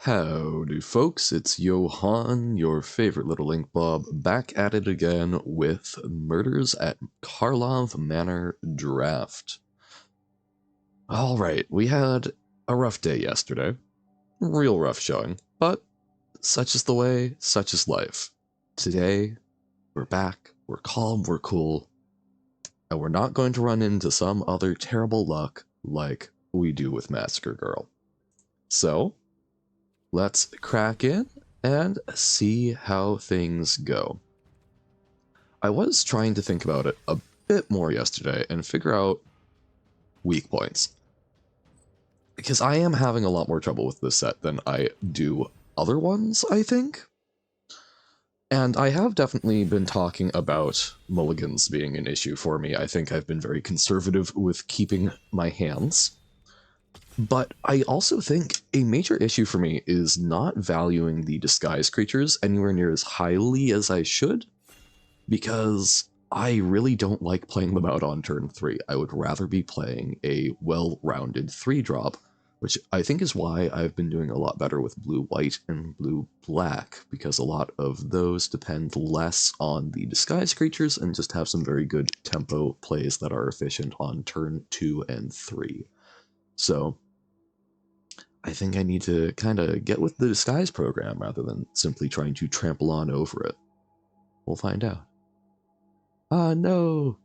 Howdy folks, it's Johan, your favorite little ink blob, back at it again with Murders at Karlov Manor Draft. Alright, we had a rough day yesterday. Real rough showing, but such is the way, such is life. Today, we're back, we're calm, we're cool, and we're not going to run into some other terrible luck like we do with Massacre Girl. So, let's crack in and see how things go. I was trying to think about it a bit more yesterday and figure out weak points, because I am having a lot more trouble with this set than I do other ones, I think. And I have definitely been talking about mulligans being an issue for me. I think I've been very conservative with keeping my hands. But I also think a major issue for me is not valuing the disguise creatures anywhere near as highly as I should, because I really don't like playing them out on turn 3. I would rather be playing a well-rounded 3-drop, which I think is why I've been doing a lot better with blue-white and blue-black, because a lot of those depend less on the disguise creatures and just have some very good tempo plays that are efficient on turn 2 and 3. So I think I need to kind of get with the disguise program rather than simply trying to trample on over it. We'll find out. Ah, no!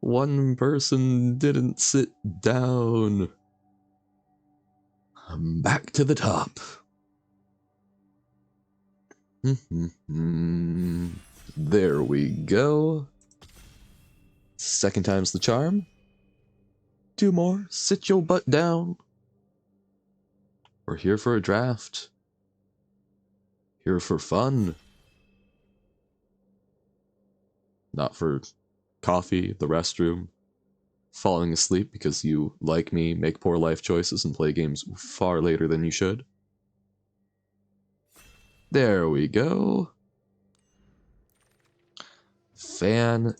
One person didn't sit down. I'm back to the top. There we go. Second time's the charm. 2 more. Sit your butt down. We're here for a draft. Here for fun. Not for coffee, the restroom, falling asleep because you, like me, make poor life choices and play games far later than you should. There we go. Fantastic.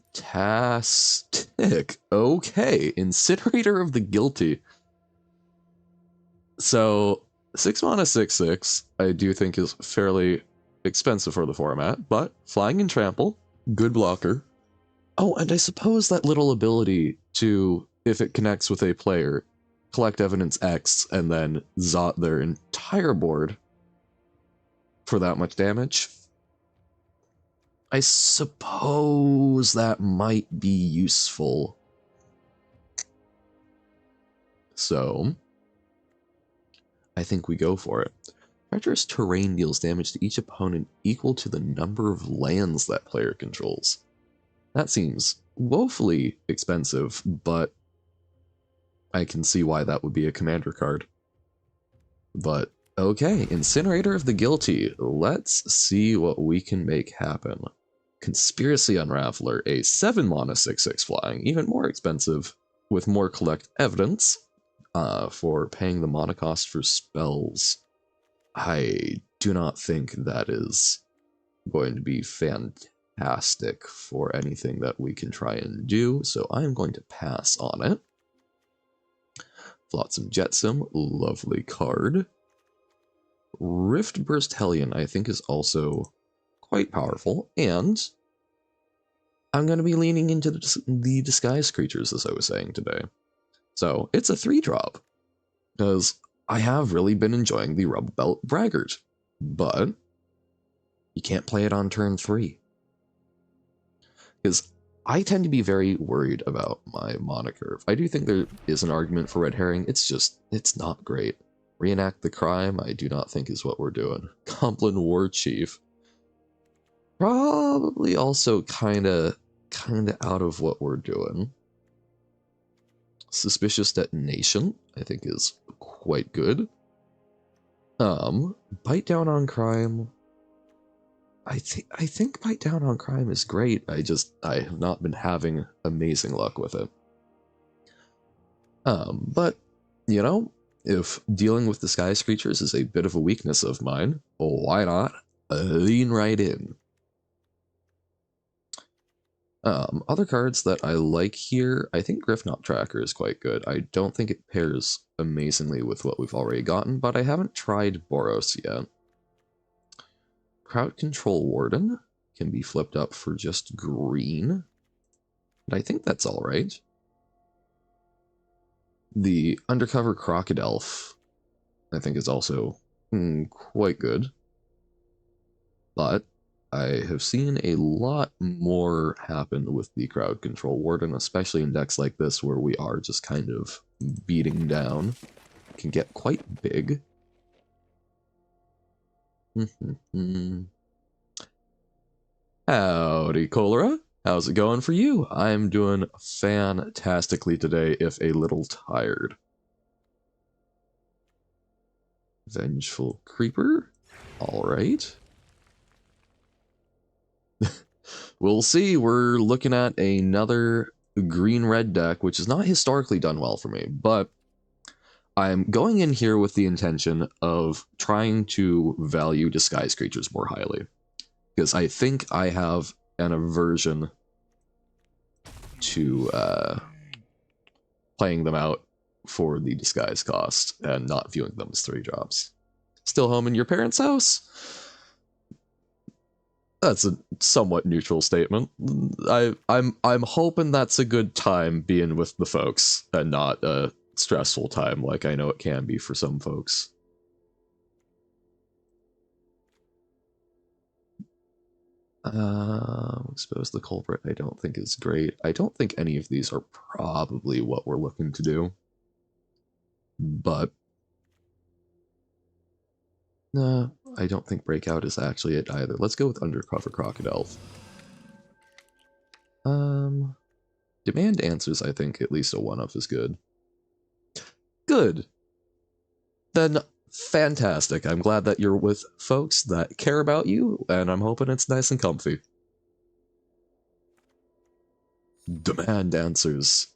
Okay, Incinerator of the Guilty. So, 6 mana 6/6, I do think is fairly expensive for the format, but flying and trample, good blocker. Oh, and I suppose that little ability to, if it connects with a player, collect evidence X and then zot their entire board for that much damage. I suppose that might be useful. So, I think we go for it. Treacherous Terrain deals damage to each opponent equal to the number of lands that player controls. That seems woefully expensive, but I can see why that would be a commander card. But okay, Incinerator of the Guilty. Let's see what we can make happen. Conspiracy Unraveler, a 7 mana 6/6 flying, even more expensive with more collect evidence for paying the mana cost for spells. I do not think that is going to be fantastic for anything that we can try and do, so I'm going to pass on it. Flotsam Jetsam, lovely card. Riftburst Hellion, I think, is also quite powerful, and I'm going to be leaning into the disguise creatures, as I was saying today. So, it's a 3-drop, because I have really been enjoying the Rubble Belt Braggart, but you can't play it on turn 3. Because I tend to be very worried about my mana curve. I do think there is an argument for Red Herring, it's not great. Reenact the Crime, I do not think is what we're doing. Goblin War Chief. Probably also kinda out of what we're doing. Suspicious Detonation, I think is quite good. Bite Down on Crime. I think Bite Down on Crime is great. I have not been having amazing luck with it. But, you know, if dealing with disguise creatures is a bit of a weakness of mine, why not lean right in? Other cards that I like here, I think Griffknot Tracker is quite good. I don't think it pairs amazingly with what we've already gotten, but I haven't tried Boros yet. Crowd Control Warden can be flipped up for just green, and I think that's all right. The Undercover Crocodile, I think, is also quite good, but I have seen a lot more happen with the Crowd Control Warden, especially in decks like this where we are just kind of beating down. It can get quite big. Howdy, Cholera. How's it going for you? I'm doing fantastically today, if a little tired. Vengeful Creeper. All right. We'll see. We're looking at another green-red deck, which has not historically done well for me, but I'm going in here with the intention of trying to value disguise creatures more highly, because I think I have an aversion to playing them out for the disguise cost and not viewing them as 3-drops. Still home in your parents' house? That's a somewhat neutral statement. I'm hoping that's a good time being with the folks and not a stressful time like I know it can be for some folks. I suppose the culprit I don't think is great. I don't think any of these are probably what we're looking to do. But nah, I don't think Breakout is actually it either. Let's go with Undercover Crocodile. Demand Answers, I think at least a 1-of is good. Good. Then fantastic. I'm glad that you're with folks that care about you, and I'm hoping it's nice and comfy. Demand Answers.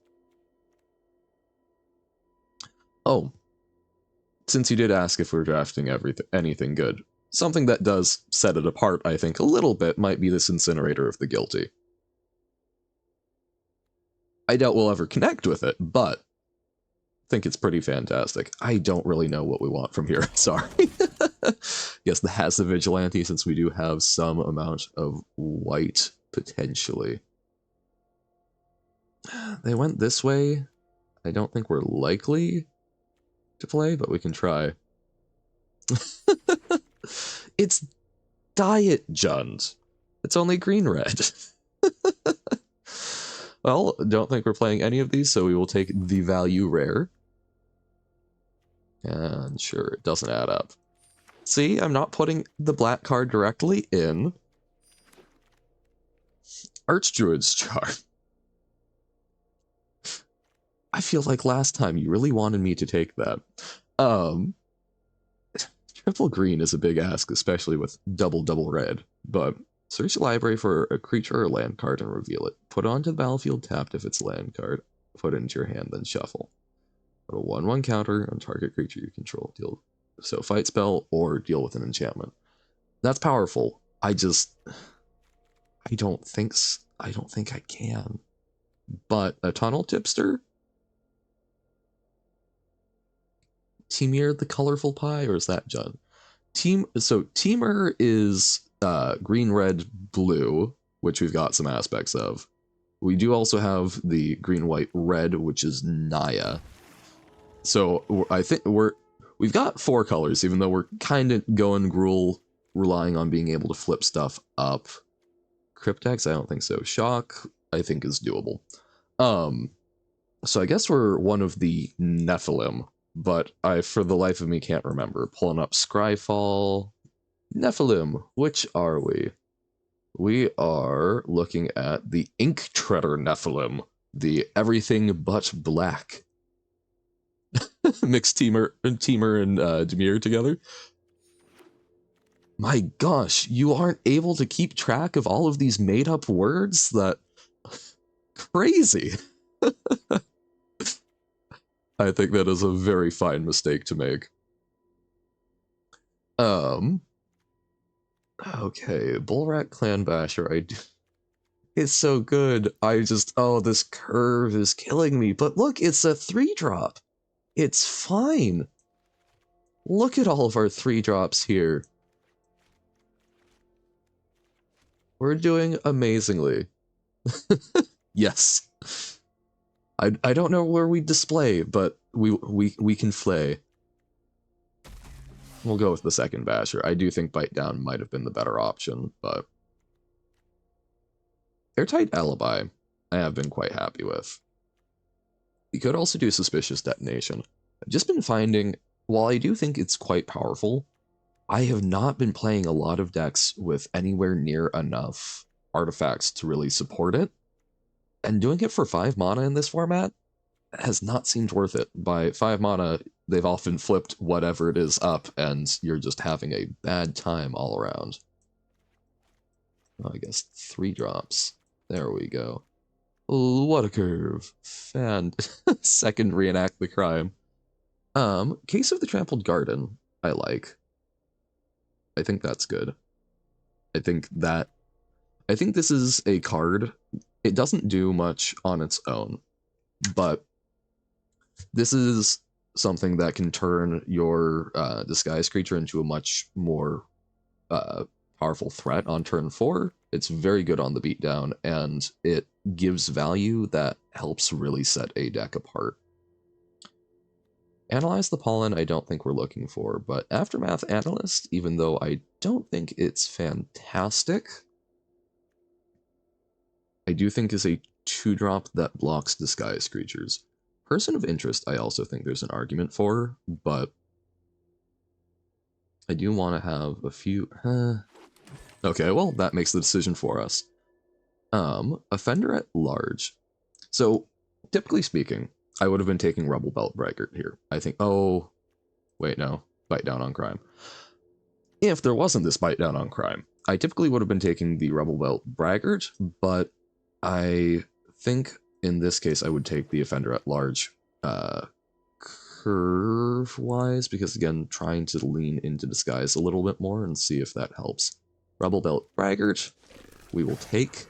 Oh, since you did ask if we're drafting anything good, something that does set it apart, I think, a little bit might be this Incinerator of the Guilty. I doubt we'll ever connect with it, but I think it's pretty fantastic. I don't really know what we want from here, sorry. Yes, the has the Vigilante, since we do have some amount of white, potentially. They went this way. I don't think we're likely to play, but we can try. It's Diet Jund. It's only green-red. Well, don't think we're playing any of these, so we will take the value rare. And sure, it doesn't add up. See, I'm not putting the black card directly in. Archdruid's Charm. I feel like last time you really wanted me to take that. Triple green is a big ask, especially with double red, but search the library for a creature or land card and reveal it. Put it onto the battlefield tapped if it's a land card. Put it into your hand, then shuffle. Put a 1/1 counter on target creature you control. Deal so fight spell or deal with an enchantment. That's powerful. I don't think I can. But a Tunnel Tipster? Teemir the Colorful Pie, or is that Jund? So Teemir is green, red, blue, which we've got some aspects of. We do also have the green, white, red, which is Naya. So I think we've got 4 colors, even though we're kind of going Gruul, relying on being able to flip stuff up. Cryptex, I don't think so. Shock, I think, is doable. So I guess we're one of the Nephilim, but I, for the life of me, can't remember. Pulling up Scryfall. Nephilim, which are we? We are looking at the Ink Treader Nephilim, the everything but black. Mixed Teemir and Dimir together. My gosh, you aren't able to keep track of all of these made-up words? That... crazy. I think that is a very fine mistake to make. Okay, Bullrat Clan Basher, It's so good. Oh, this curve is killing me. But look, it's a 3-drop. It's fine. Look at all of our 3-drops here. We're doing amazingly. Yes. I don't know where we display, but we can flay. We'll go with the second basher. I do think bite down might have been the better option, but airtight alibi I have been quite happy with. We could also do suspicious detonation. I've just been finding, while I do think it's quite powerful, I have not been playing a lot of decks with anywhere near enough artifacts to really support it. And doing it for 5 mana in this format has not seemed worth it. By 5 mana, they've often flipped whatever it is up, and you're just having a bad time all around. Oh, I guess 3 drops. There we go. What a curve. Second reenact the crime. Case of the Trampled Garden, I like. I think that's good. I think this is a card. It doesn't do much on its own, but this is something that can turn your disguise creature into a much more powerful threat on turn 4. It's very good on the beatdown, and it gives value that helps really set a deck apart. Analyze the Pollen, I don't think we're looking for, but Aftermath Analyst, even though I don't think it's fantastic, I do think is a 2-drop that blocks disguise creatures. Person of Interest, I also think there's an argument for, but I do want to have a few... Okay, well, that makes the decision for us. Offender at Large. So, typically speaking, I would have been taking Rubble Belt Braggart here. I think... Oh, wait, no. Bite Down on Crime. If there wasn't this Bite Down on Crime, I typically would have been taking the Rubble Belt Braggart, but I think in this case I would take the Offender at Large curve-wise, because again, trying to lean into disguise a little bit more and see if that helps. Rubble Belt Braggart, we will take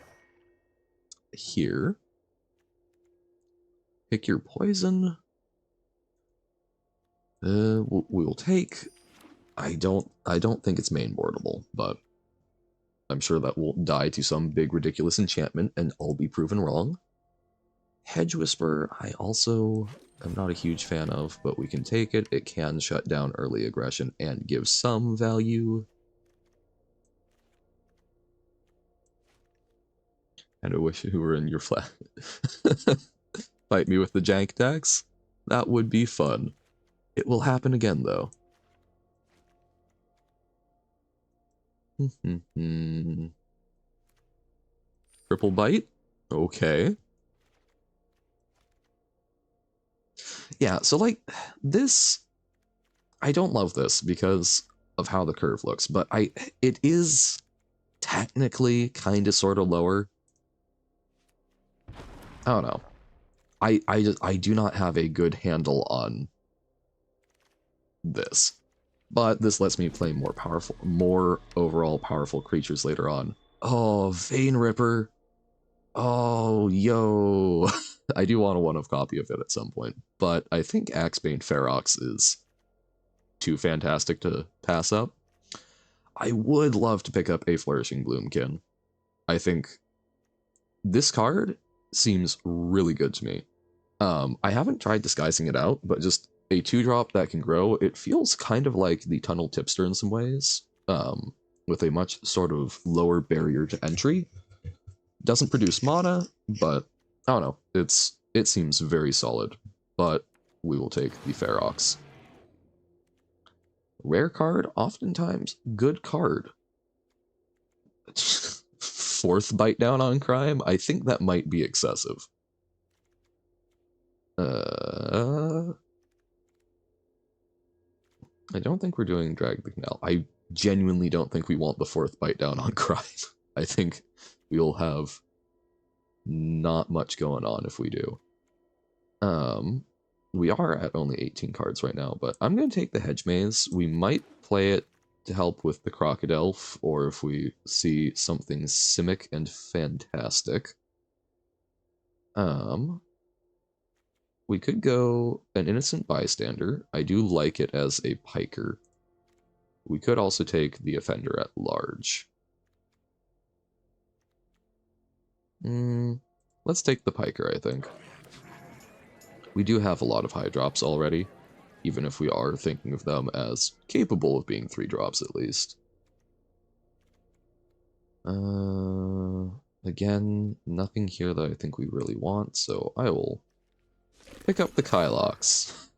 here. Pick your poison. We will take. I don't think it's mainboardable, but I'm sure that will die to some big ridiculous enchantment, and I'll be proven wrong. Hedge Whisper, I also am not a huge fan of, but we can take it. It can shut down early aggression and give some value. And I wish you were in your flat. Fight me with the jank decks? That would be fun. It will happen again, though. Triple Bite? Okay. Yeah, so like, this... I don't love this because of how the curve looks, but it is technically kind of sort of lower. I don't know. I do not have a good handle on this, but this lets me play more overall powerful creatures later on. Oh, Vein Ripper. Oh, yo. I do want a one-of copy of it at some point, but I think Axebane Ferox is too fantastic to pass up. I would love to pick up a Flourishing Bloomkin. I think this card seems really good to me. I haven't tried disguising it out, but just a 2-drop that can grow, it feels kind of like the Tunnel Tipster in some ways, with a much sort of lower barrier to entry. Doesn't produce mana, but I don't know, it seems very solid, but we will take the Ferox. Rare card, oftentimes good card. 4th Bite Down on Crime? I think that might be excessive. I don't think we're doing Drag the Canal. I genuinely don't think we want the 4th Bite Down on Crime. I think we'll have not much going on if we do. We are at only 18 cards right now, but I'm going to take the Hedge Maze. We might play it to help with the crocodile, or if we see something simic and fantastic. We could go an innocent bystander. I do like it as a piker. We could also take the offender at large. Let's take the piker, I think. We do have a lot of high drops already, even if we are thinking of them as capable of being 3 drops at least. Again, nothing here that I think we really want, so I will pick up the Kylox.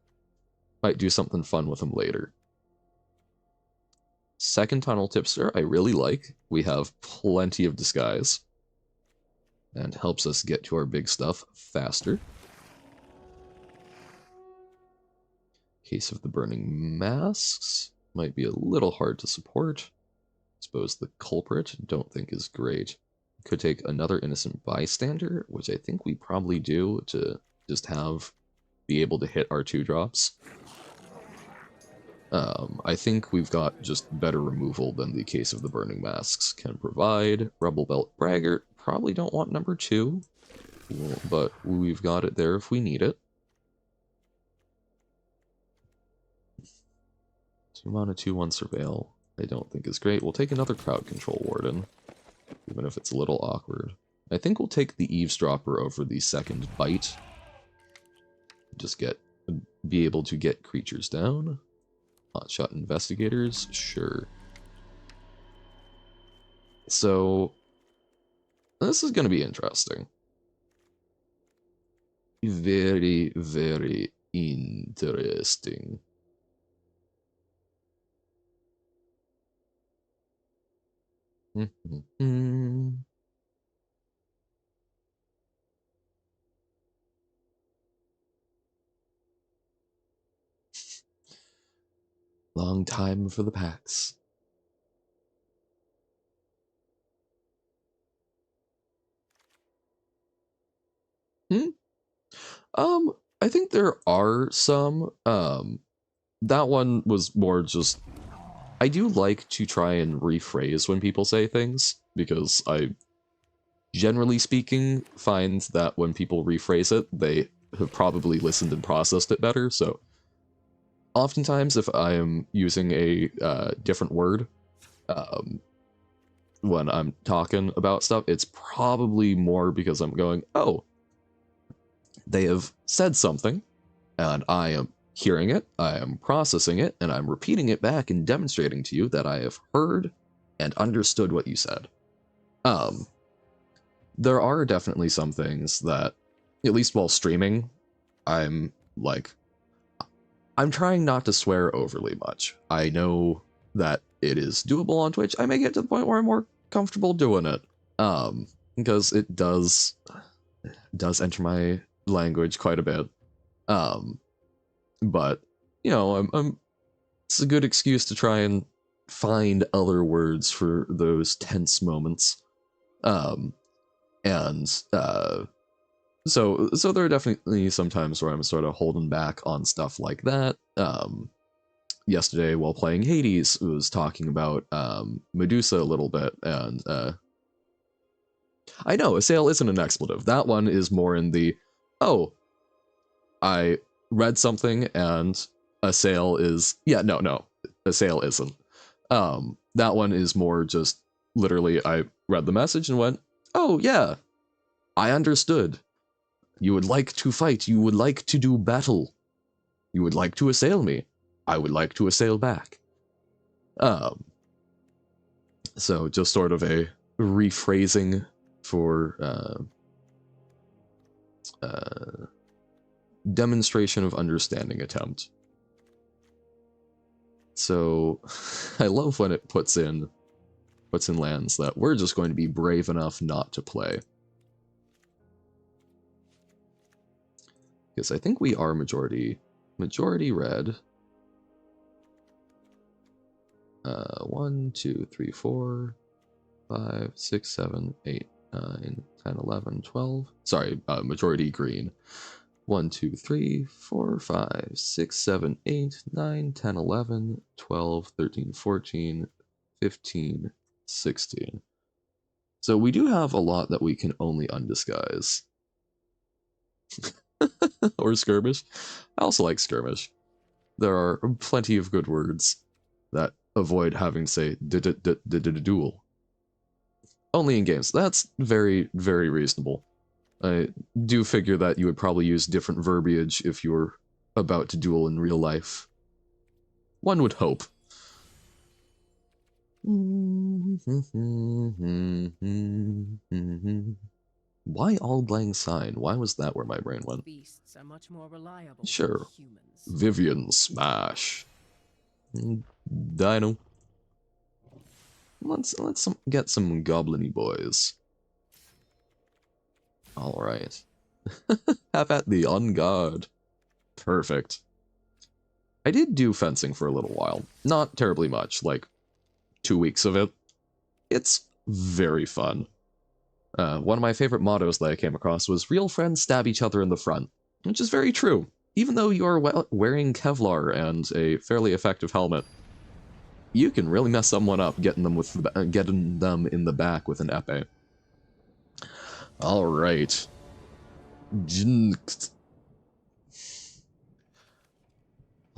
Might do something fun with them later. Second Tunnel Tipster, I really like. We have plenty of disguise. And helps us get to our big stuff faster. Case of the Burning Masks. Might be a little hard to support. I suppose the culprit, don't think is great. Could take another innocent bystander, which I think we probably do to just be able to hit our 2 drops. I think we've got just better removal than the Case of the Burning Masks can provide. Rebel Belt Braggart, probably don't want number 2, but we've got it there if we need it. 2 mana, 2/1 Surveil, I don't think is great. We'll take another Crowd Control Warden, even if it's a little awkward. I think we'll take the Eavesdropper over the second Bite. Just be able to get creatures down. Hotshot Investigators, sure. So, this is going to be interesting. Very, very interesting. Long time for the packs. I think there are some. That one was more just... I do like to try and rephrase when people say things, because I, generally speaking, find that when people rephrase it, they have probably listened and processed it better, so oftentimes if I am using a different word when I'm talking about stuff, it's probably more because I'm going, oh, they have said something, and I am hearing it, I am processing it, and I'm repeating it back and demonstrating to you that I have heard and understood what you said. There are definitely some things that, at least while streaming, I'm trying not to swear overly much. I know that it is doable on Twitch. I may get to the point where I'm more comfortable doing it. Because it does enter my language quite a bit. But, you know, it's a good excuse to try and find other words for those tense moments. So there are definitely some times where I'm sort of holding back on stuff like that. Yesterday, while playing Hades, I was talking about Medusa a little bit, and I know, assail isn't an expletive. That one is more in the, oh, I read something and assail is, yeah, no, assail isn't. That one is more just, literally, I read the message and went, oh, yeah, I understood. You would like to fight. You would like to do battle. You would like to assail me. I would like to assail back. So just sort of a rephrasing for demonstration of understanding attempt. So I love when it puts in lands that we're just going to be brave enough not to play. Because I think we are majority red. 1, 2, 3, 4, 5, 6, 7, 8, 9, 10, 11, 12. Sorry, majority green. 1, 2, 3, 4, 5, 6, 7, 8, 9, 10, 11, 12, 13, 14, 15, 16. So we do have a lot that we can only undisguise. Or skirmish. I also like skirmish. There are plenty of good words that avoid having to say duel. Only in games. That's very, very reasonable. I do figure that you would probably use different verbiage if you were about to duel in real life. One would hope. Why Auld Lang Syne? Why was that where my brain went? Beasts are much more reliable Sure. than humans. Vivian Smash. Dino. Let's get some goblin-y boys. Alright. Have at the on guard. Perfect. I did do fencing for a little while. Not terribly much, like 2 weeks of it. It's very fun. One of my favorite mottos that I came across was, real friends stab each other in the front, which is very true. Even though you are wearing Kevlar and a fairly effective helmet, you can really mess someone up getting them in the back with an epee. All right. Jinxed.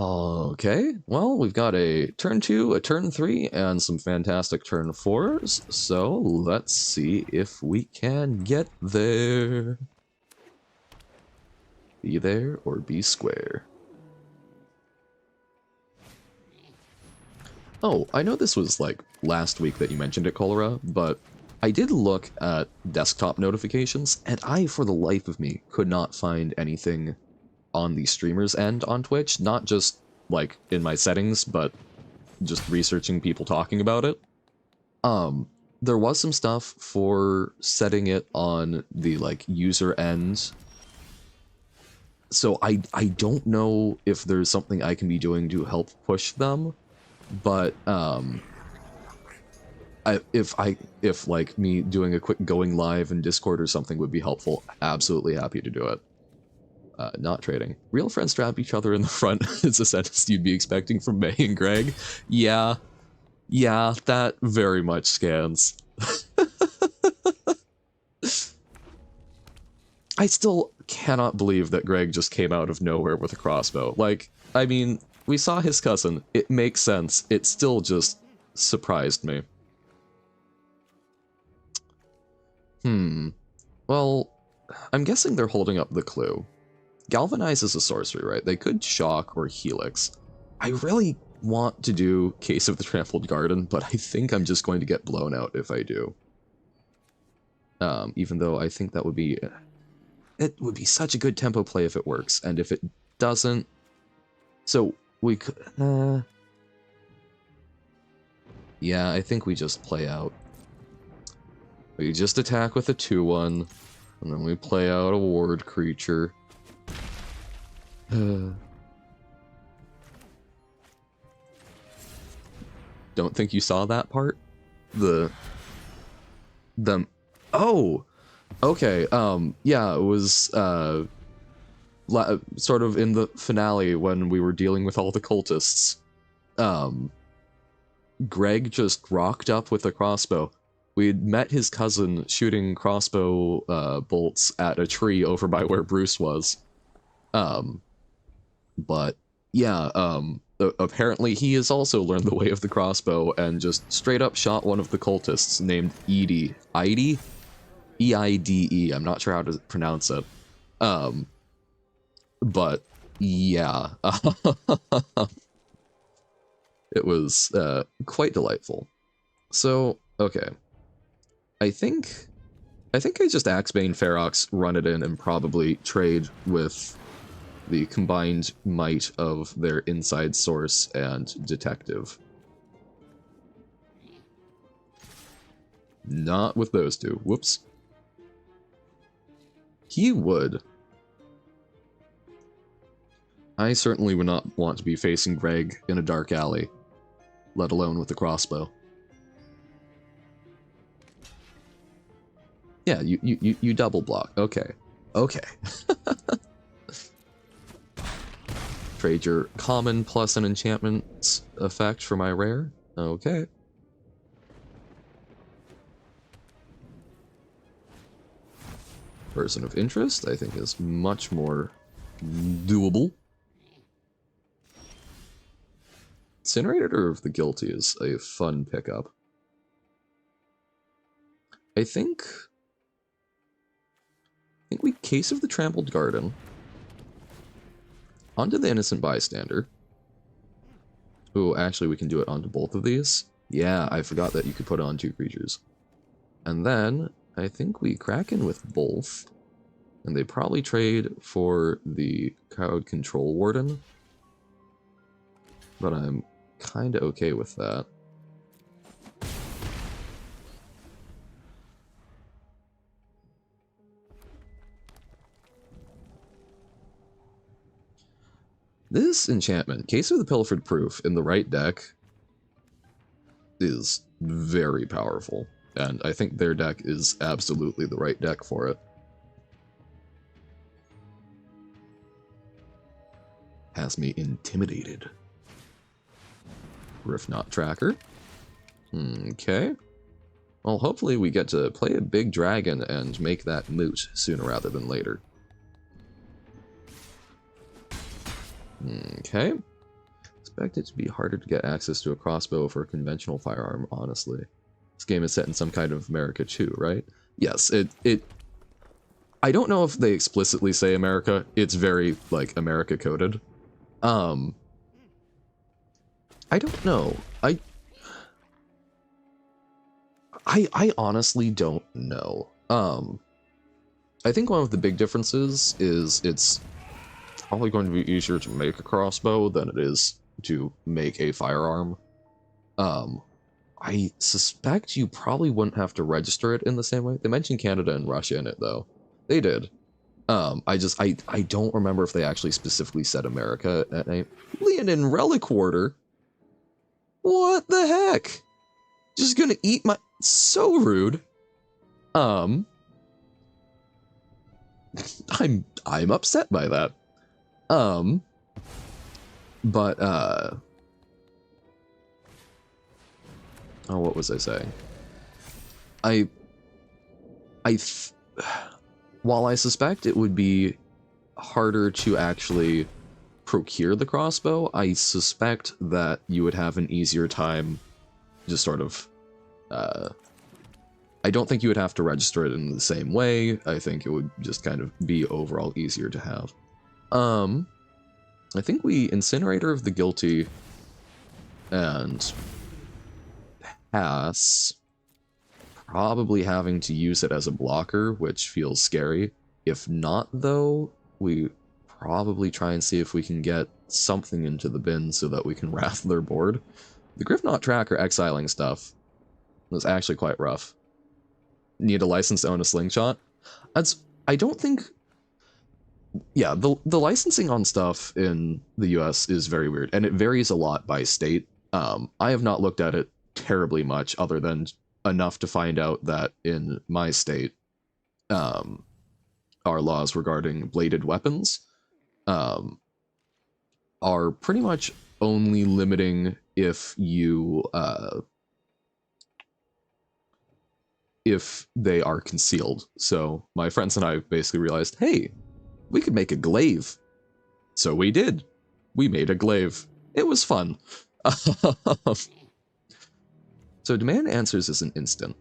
Okay, well, we've got a turn 2, a turn 3, and some fantastic turn 4s, so let's see if we can get there. Be there or be square. Oh, I know this was like last week that you mentioned it, Cholera, but I did look at desktop notifications, and I, for the life of me, could not find anything on the streamer's end on Twitch, not just like in my settings, but just researching people talking about it. There was some stuff for setting it on the like user end. So I don't know if there's something I can be doing to help push them, but if like me doing a quick going live in Discord or something would be helpful, absolutely happy to do it. Not trading. Real friends strap each other in the front is a sentence you'd be expecting from May and Greg. Yeah, that very much scans. I still cannot believe that Greg just came out of nowhere with a crossbow. Like, I mean, we saw his cousin. It makes sense. It still just surprised me. Well, I'm guessing they're holding up the clue. Galvanize is a sorcery, right? They could shock or helix. I really want to do Case of the Trampled Garden, but I think I'm just going to get blown out if I do. Even though I think that would be... It would be such a good tempo play if it works, and if it doesn't... So, we could... Yeah, I think we just play out. We just attack with a 2-1, and then we play out a ward creature. Don't think you saw that part? Oh! Okay, yeah, it was, sort of in the finale when we were dealing with all the cultists. Greg just rocked up with a crossbow. We'd met his cousin shooting crossbow, bolts at a tree over by where Bruce was. But, yeah, apparently he has also learned the way of the crossbow and just straight up shot one of the cultists named Edie. Eide? E-I-D-E. I'm not sure how to pronounce it. But, yeah. It was, quite delightful. So, okay. I think I just Axebane Ferox run it in and probably trade with the combined might of their inside source and detective. Not with those two. Whoops. He would. I certainly would not want to be facing Greg in a dark alley, let alone with a crossbow. Yeah, you double block. Okay. Okay. Trade your common plus an enchantment effect for my rare. Okay. Person of interest, I think, is much more doable. Incinerator of the Guilty is a fun pickup. I think we Case of the Trampled Garden onto the Innocent Bystander. Oh, actually, we can do it onto both of these. Yeah, I forgot that you could put it on 2 creatures. And then I think we Kraken with both. And they probably trade for the Crowd Control Warden. But I'm kind of okay with that. This enchantment, Case of the Pilfered Proof, in the right deck is very powerful. And I think their deck is absolutely the right deck for it. Has me intimidated. Griffknot Tracker. Okay. Well, hopefully we get to play a big dragon and make that moot sooner rather than later. Okay. Expect it to be harder to get access to a crossbow for a conventional firearm, honestly. This game is set in some kind of America too, right? Yes, I don't know if they explicitly say America. It's very, like, America coded. I don't know. I honestly don't know. I think one of the big differences is it's probably going to be easier to make a crossbow than it is to make a firearm. I suspect you probably wouldn't have to register it in the same way. They mentioned Canada and Russia in it, though. They did. I don't remember if they actually specifically said America at a Leonin Relic Warder. What the heck? Just gonna eat my... So rude. I'm upset by that. But oh, what was I saying? While I suspect it would be harder to actually procure the crossbow, I suspect that you would have an easier time just sort of... I don't think you would have to register it in the same way. I think it would just kind of be overall easier to have. I think we Incinerator of the Guilty and pass, probably having to use it as a blocker, which feels scary. If not, though, we probably try and see if we can get something into the bin so that we can wrath their board. The Griffknot Tracker exiling stuff was actually quite rough. Need a license to own a slingshot? I don't think... Yeah, the licensing on stuff in the US is very weird, and it varies a lot by state. I have not looked at it terribly much, other than enough to find out that in my state, our laws regarding bladed weapons are pretty much only limiting if you... if they are concealed. So my friends and I basically realized, hey, we could make a glaive. So we did. We made a glaive. It was fun. So demand answers is an instant.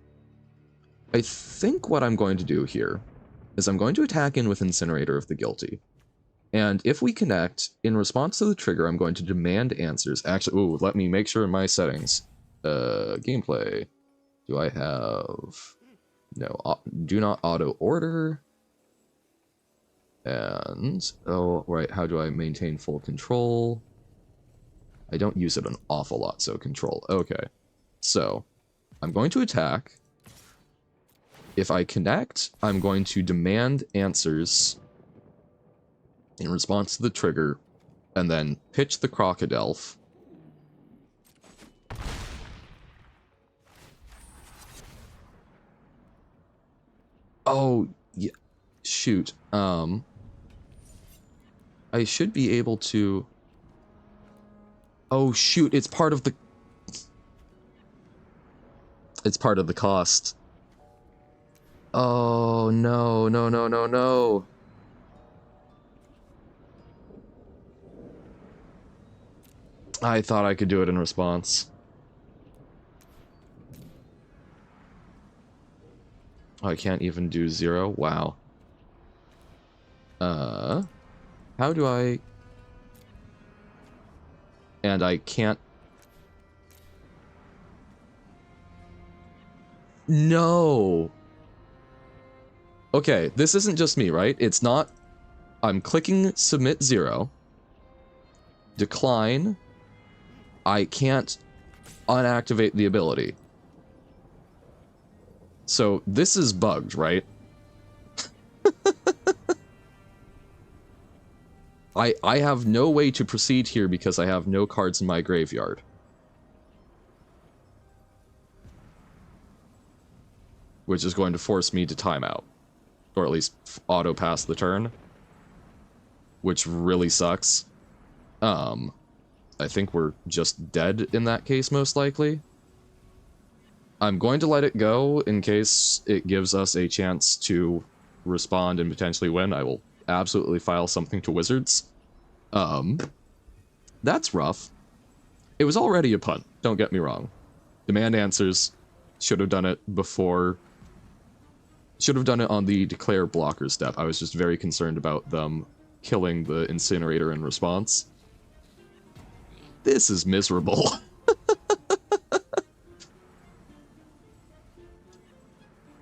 I think what I'm going to do here is I'm going to attack in with Incinerator of the Guilty. And if we connect, in response to the trigger, I'm going to demand answers. Actually, ooh, let me make sure in my settings. Gameplay. Do I have... No, do not auto order. And, oh, right, how do I maintain full control? I don't use it an awful lot, so control. Okay, so I'm going to attack. If I connect, I'm going to demand answers in response to the trigger, and then pitch the Crocodile. Oh, yeah, shoot. I should be able to... Oh shoot, it's part of the... It's part of the cost. Oh, no, no, no, no, no. I thought I could do it in response. Oh, I can't even do 0? Wow. How do I... And I can't... No! Okay, this isn't just me, right? It's not... I'm clicking submit 0. Decline. I can't unactivate the ability. So this is bugged, right? I have no way to proceed here because I have no cards in my graveyard. Which is going to force me to timeout. Or at least auto-pass the turn. Which really sucks. I think we're just dead in that case, most likely. I'm going to let it go in case it gives us a chance to respond and potentially win. I will absolutely file something to Wizards. That's rough. It was already a punt, don't get me wrong. Demand answers, should have done it before... Should have done it on the declare blocker step. I was just very concerned about them killing the incinerator in response. This is miserable.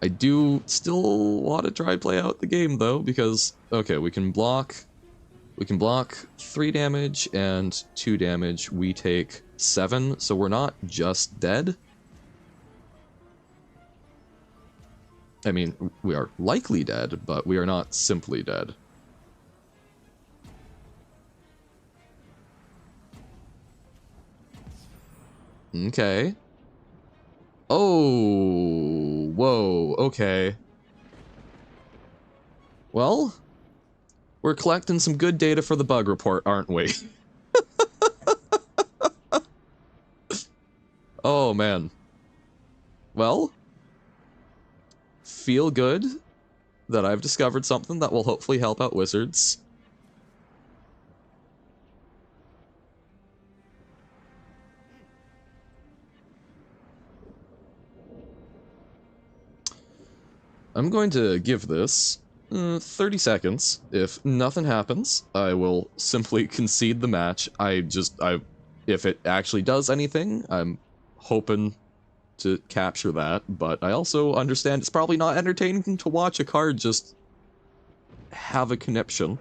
I do still want to try play out the game though, because okay, we can block 3 damage and 2 damage. We take 7, so we're not just dead. I mean, we are likely dead, but we are not simply dead. Okay. Oh, whoa, okay. Well, we're collecting some good data for the bug report, aren't we? Oh, man. Well, feel good that I've discovered something that will hopefully help out Wizards. I'm going to give this 30 seconds. If nothing happens, I will simply concede the match. If it actually does anything, I'm hoping to capture that, but I also understand it's probably not entertaining to watch a card just have a conniption.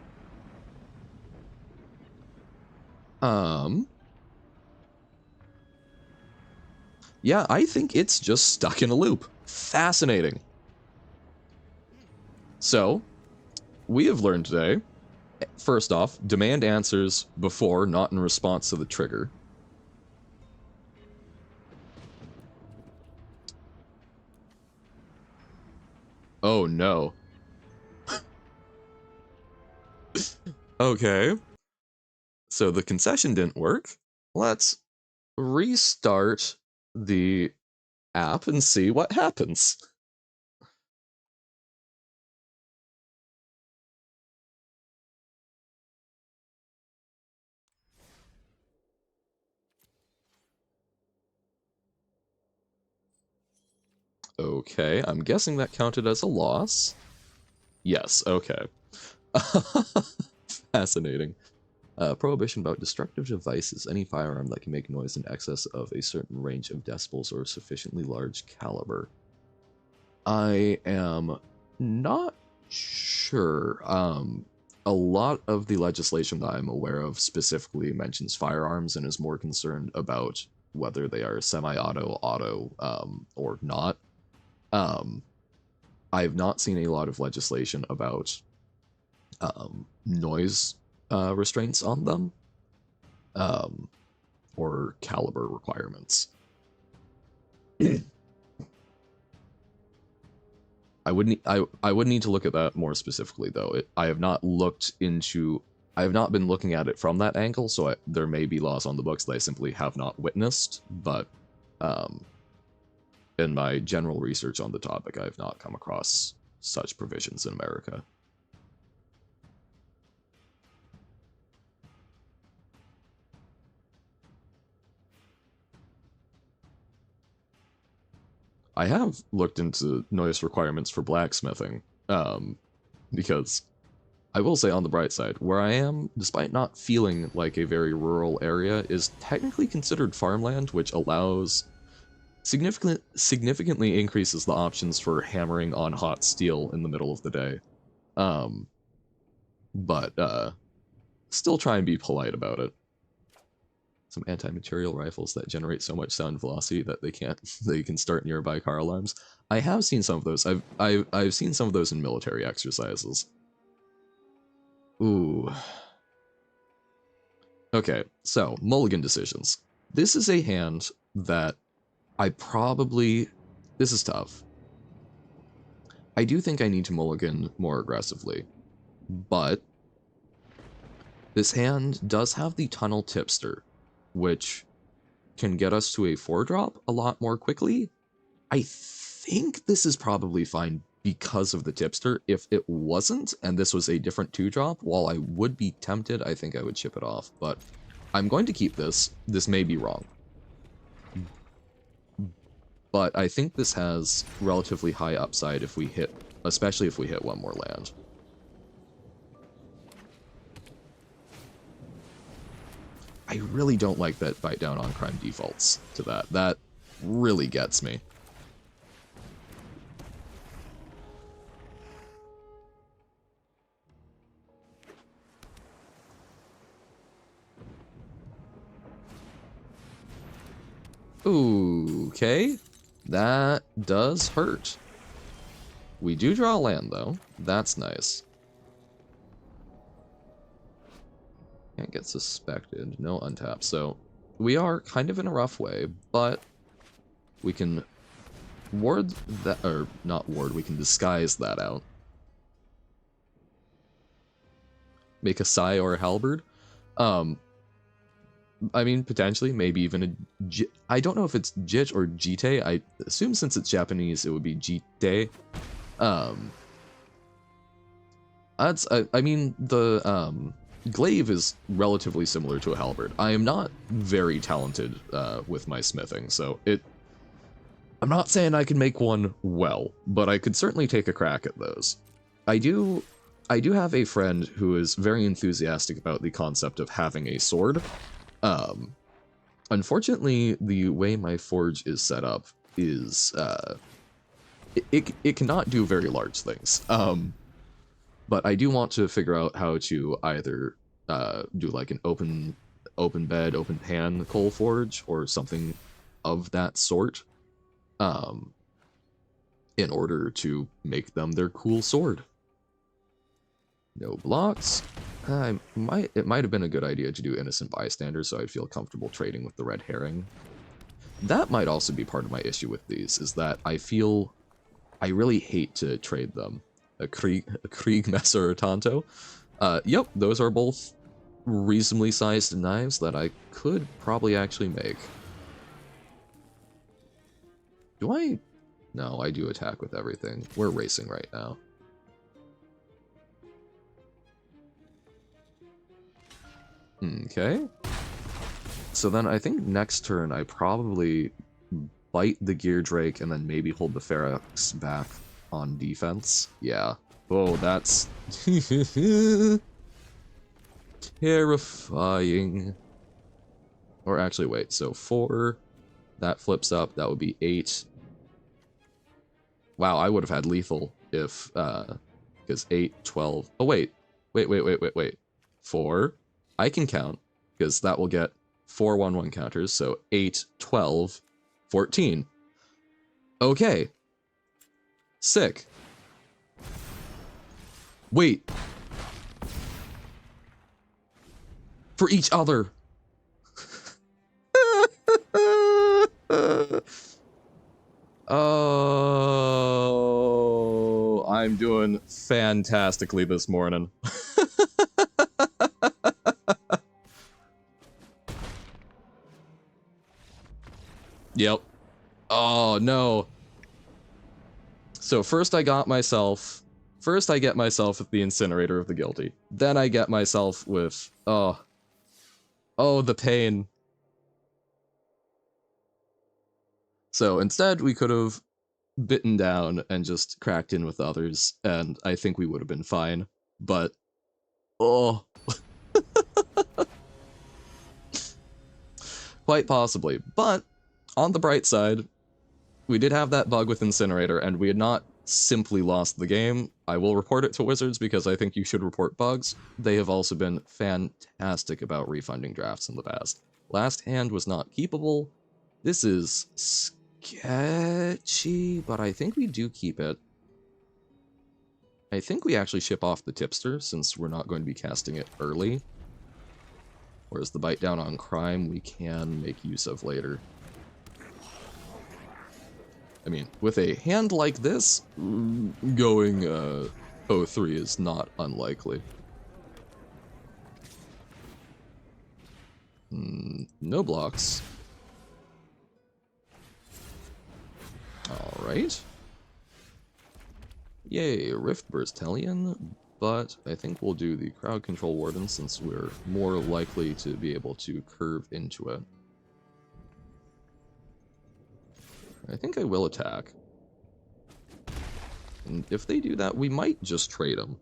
Yeah, I think it's just stuck in a loop. Fascinating. So, we have learned today, first off, demand answers before, not in response to the trigger. Oh no. Okay. So the concession didn't work. Let's restart the app and see what happens. Okay, I'm guessing that counted as a loss. Yes, okay. Fascinating. Prohibition about destructive devices. Any firearm that can make noise in excess of a certain range of decibels or sufficiently large caliber. I am not sure. A lot of the legislation that I'm aware of specifically mentions firearms and is more concerned about whether they are semi-auto, or not. I have not seen a lot of legislation about noise restraints on them, or caliber requirements. I would need to look at that more specifically, though. I have not looked into I have not been looking at it from that angle, so there may be laws on the books that I simply have not witnessed, but in my general research on the topic, I have not come across such provisions in America. I have looked into noise requirements for blacksmithing, because I will say on the bright side, where I am, despite not feeling like a very rural area, is technically considered farmland, which allows significantly increases the options for hammering on hot steel in the middle of the day. But still try and be polite about it. Some anti-material rifles that generate so much sound velocity that they can start nearby car alarms. I have seen some of those. I've seen some of those in military exercises. Ooh. Okay, so mulligan decisions. This is a hand that this is tough. I do think I need to mulligan more aggressively, but this hand does have the tunnel tipster, which can get us to a 4-drop a lot more quickly. I think this is probably fine because of the tipster. If it wasn't, and this was a different 2-drop, while I would be tempted, I think I would chip it off, but I'm going to keep this. This may be wrong. But I think this has relatively high upside if we hit, especially if we hit one more land. I really don't like that bite down on crime defaults to that. That really gets me. Okay, that does hurt. We do draw land, though. That's nice. Can't get suspected. No untap. So we are kind of in a rough way, but we can ward that, or not ward, we can disguise that out. Make a Sai or a Halberd. I mean, potentially, maybe even a... I don't know if it's Jit or Jite. I assume since it's Japanese, it would be Jite. I mean, the glaive is relatively similar to a halberd. I am not very talented with my smithing, so I'm not saying I can make one well, but I could certainly take a crack at those. I do have a friend who is very enthusiastic about the concept of having a sword. Unfortunately, the way my forge is set up is it cannot do very large things. But I do want to figure out how to either do like an open bed, open pan coal forge or something of that sort, in order to make them their cool sword. No blocks. It might have been a good idea to do innocent bystander so I'd feel comfortable trading with the red herring. That might also be part of my issue with these, is that I really hate to trade them. A Krieg Messer or Tanto. Yep, those are both reasonably sized knives that I could probably actually make. Do I? No, I do attack with everything. We're racing right now. Okay. So then I think next turn I probably bite the Gear Drake and then maybe hold the Ferox back on defense. Yeah. Oh, that's terrifying. Or actually, wait. So 4, that flips up. That would be 8. Wow, I would have had lethal if, because 8, 12. Oh, wait. Wait. 4. I can count, because that will get 4 1-1 counters. So 8, 12, 14. Okay. Sick. Wait. For each other. Oh, I'm doing fantastically this morning. Yep. Oh, no. So first I get myself with the incinerator of the guilty. Then I get myself with, oh, the pain. So instead, we could have bitten down and just cracked in with others, and I think we would have been fine. But, oh, quite possibly. But, on the bright side, we did have that bug with Incinerator, and we had not simply lost the game. I will report it to Wizards because I think you should report bugs. They have also been fantastic about refunding drafts in the past. Last hand was not keepable. This is sketchy, but I think we do keep it. I think we actually ship off the tipster since we're not going to be casting it early. Whereas the bite down on crime we can make use of later. I mean, with a hand like this, going 0-3 is not unlikely. No blocks. Alright. Yay, Rift Burstelion, but I think we'll do the Crowd Control Warden since we're more likely to be able to curve into it. I think I will attack. And if they do that, we might just trade them.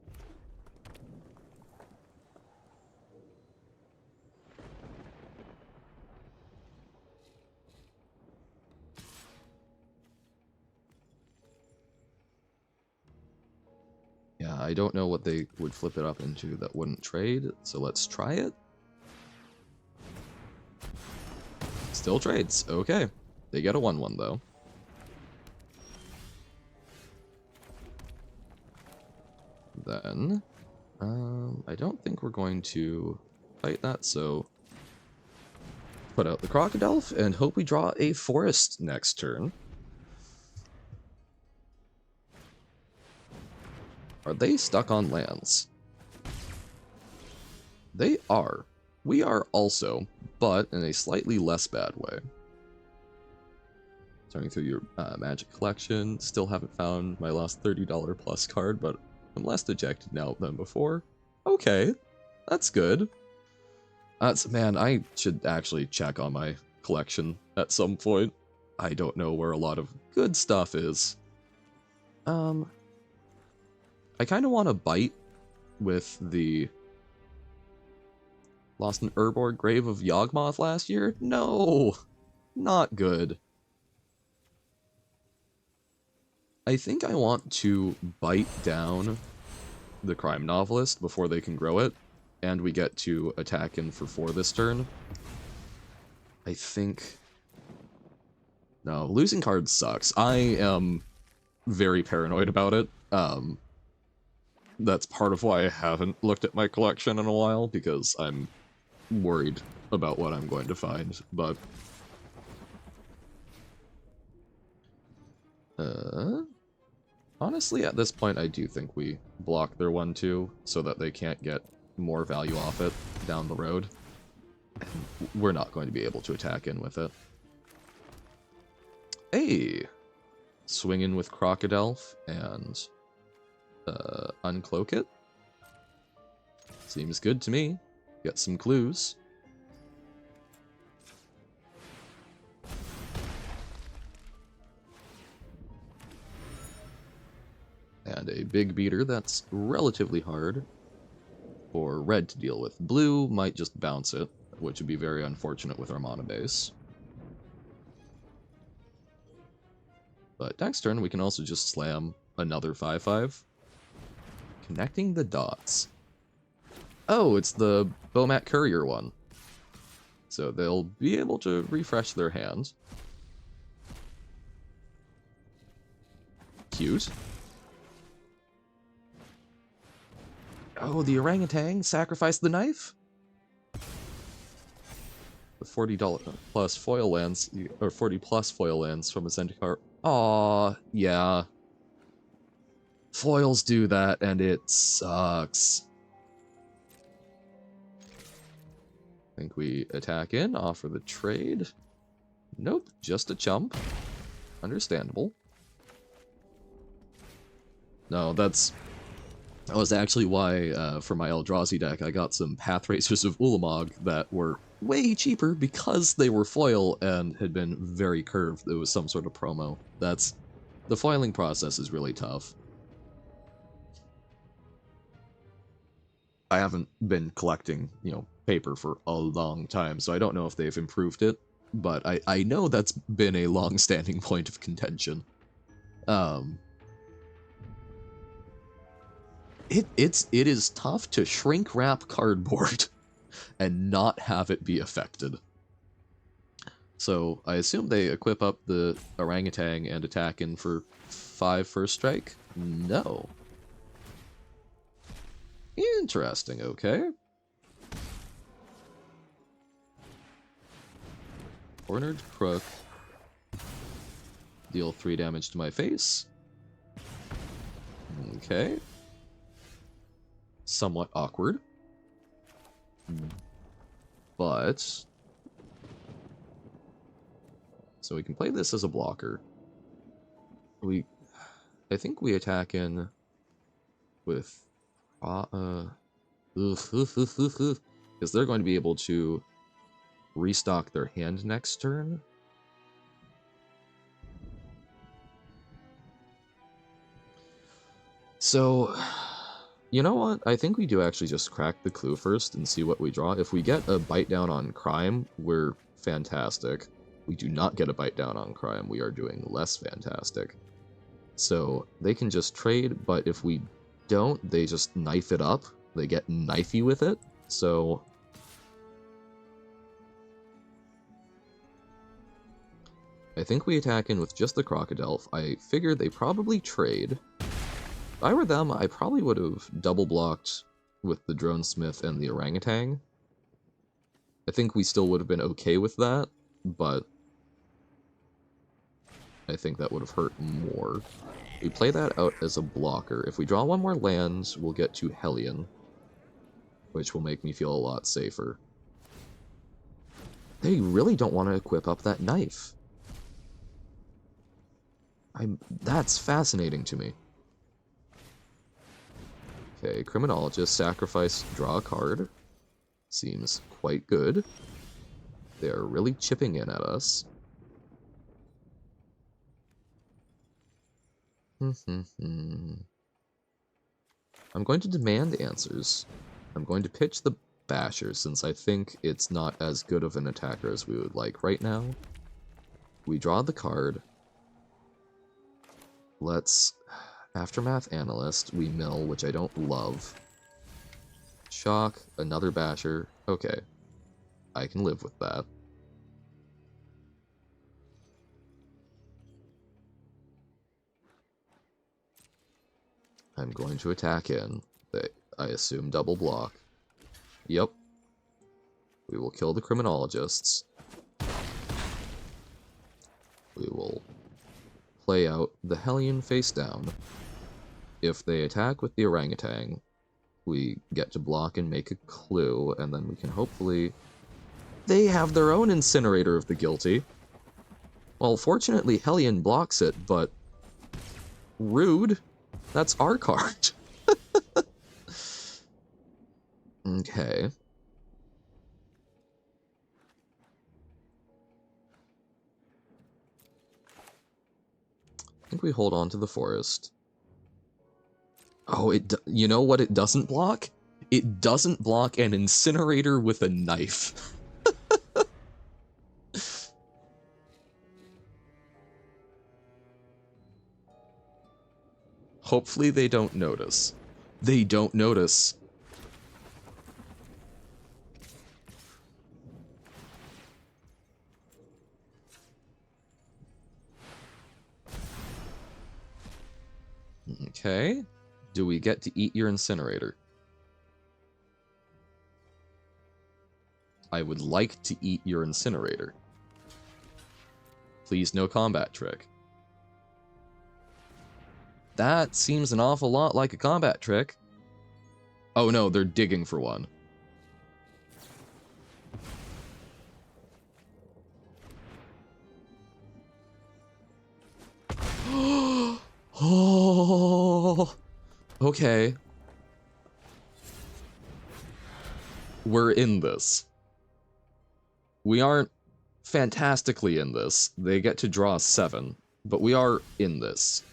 Yeah, I don't know what they would flip it up into that wouldn't trade, so let's try it. Still trades, okay. They get a 1-1 though. Then, I don't think we're going to fight that, so put out the Crocodile and hope we draw a forest next turn. Are they stuck on lands? They are. We are also, but in a slightly less bad way. Turning through your Magic collection, still haven't found my last $30 plus card, but I'm less dejected now than before. Okay, that's good. Man, I should actually check on my collection at some point. I don't know where a lot of good stuff is. I kind of want to bite with the Lost an Urborg Grave of Yawgmoth last year? No! Not good. I think I want to bite down the Crime Novelist before they can grow it, and we get to attack in for 4 this turn. I think... No, losing cards sucks. I am very paranoid about it. That's part of why I haven't looked at my collection in a while, because I'm worried about what I'm going to find, but... honestly, at this point, I do think we block their 1-2 so that they can't get more value off it down the road. We're not going to be able to attack in with it. Hey! Swing in with Crocodile and uncloak it. Seems good to me. Get some clues. And a big beater that's relatively hard for red to deal with. Blue might just bounce it, which would be very unfortunate with our mana base. But next turn we can also just slam another 5/5. Connecting the dots. Oh, it's the Bomat Courier one. So they'll be able to refresh their hand. Cute. Oh, the orangutan sacrificed the knife? The $40 plus foil lands, or 40 plus foil lands from a Zendikar. Aw, yeah. Foils do that, and it sucks. I think we attack in, offer the trade. Nope, just a chump. Understandable. No, that was actually why, for my Eldrazi deck, I got some Path Racers of Ulamog that were way cheaper because they were foil and had been very curved. It was some sort of promo. The foiling process is really tough. I haven't been collecting, paper for a long time, so I don't know if they've improved it, but I know that's been a long-standing point of contention. It is tough to shrink wrap cardboard and not have it be affected. So I assume they equip up the orangutan and attack in for 5 first strike? No. Interesting, okay. Cornered Crook. Deal 3 damage to my face. Okay. Somewhat awkward. But... so we can play this as a blocker. I think we attack in with... because they're going to be able to restock their hand next turn. So, you know what? I think we do actually just crack the clue first and see what we draw. If we get a bite down on crime, we're fantastic. We do not get a bite down on crime, we are doing less fantastic. So, they can just trade, but if we don't, they just knife it up. They get knifey with it, so... I think we attack in with just the Crocodile. I figure they probably trade. If I were them, I probably would have double blocked with the Drone Smith and the Orangutan. I think we still would have been okay with that, but I think that would have hurt more. We play that out as a blocker. If we draw one more land, we'll get to Hellion, which will make me feel a lot safer. They really don't want to equip up that knife. That's fascinating to me. Okay, Criminologist, sacrifice, draw a card. Seems quite good. They are really chipping in at us. I'm going to demand answers. I'm going to pitch the Basher, since I think it's not as good of an attacker as we would like right now. We draw the card. Let's... Aftermath Analyst, we mill, which I don't love. Shock, another Basher. Okay. I can live with that. I'm going to attack in. I assume double block. Yep. We will kill the Criminologists. We will play out the Hellion face down. If they attack with the Orangutan, we get to block and make a clue, and then we can hopefully... They have their own Incinerator of the Guilty. Well, fortunately, Hellion blocks it, but... rude. That's our card. Okay. I think we hold on to the forest. Oh, you know what it doesn't block? It doesn't block an Incinerator with a knife. Hopefully they don't notice. They don't notice. Okay. Do we get to eat your Incinerator? I would like to eat your Incinerator. Please, no combat trick. That seems an awful lot like a combat trick. Oh no, they're digging for one. Okay. We're in this. We aren't fantastically in this. They get to draw 7, but we are in this.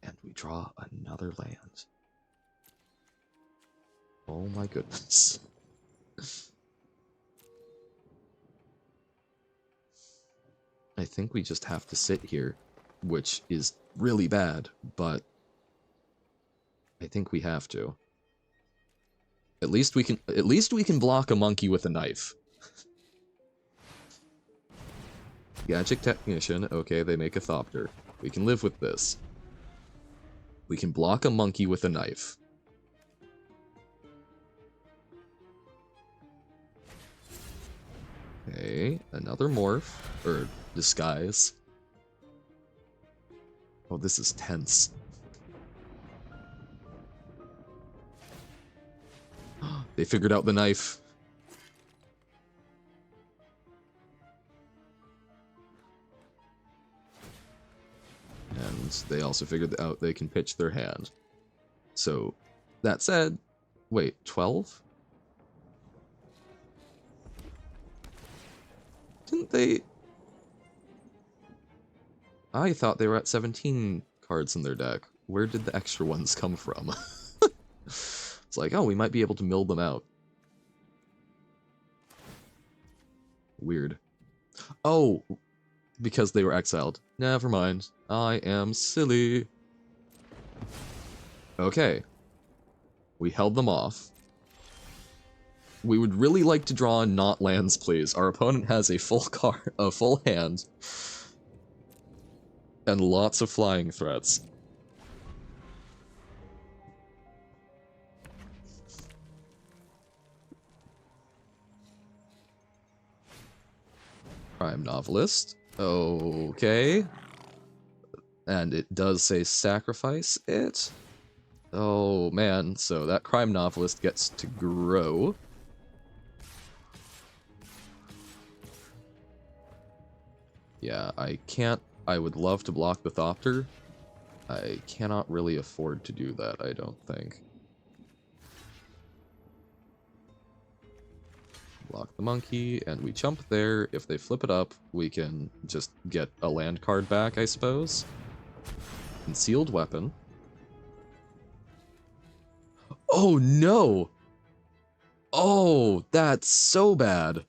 And we draw another land. Oh my goodness. I think we just have to sit here, which is really bad, but I think we have to. At least we can block a monkey with a knife. Gadget Technician, okay, they make a Thopter. We can live with this. We can block a monkey with a knife. Okay, another morph, or disguise. Oh, this is tense. They figured out the knife. And they also figured out they can pitch their hand. So, that said, wait, 12? Didn't they... I thought they were at 17 cards in their deck. Where did the extra ones come from? It's like, oh, we might be able to mill them out. Weird. Oh, because they were exiled. Never mind. I am silly. Okay. We held them off. We would really like to draw not lands, please. Our opponent has a full hand, and lots of flying threats. Prime Novelist. Okay. And it does say sacrifice it. Oh man, so that Crime Novelist gets to grow. Yeah, I would love to block the Thopter. I cannot really afford to do that, I don't think. Block the monkey, and we chump there. If they flip it up, we can just get a land card back, I suppose. Concealed weapon. Oh no! Oh, that's so bad.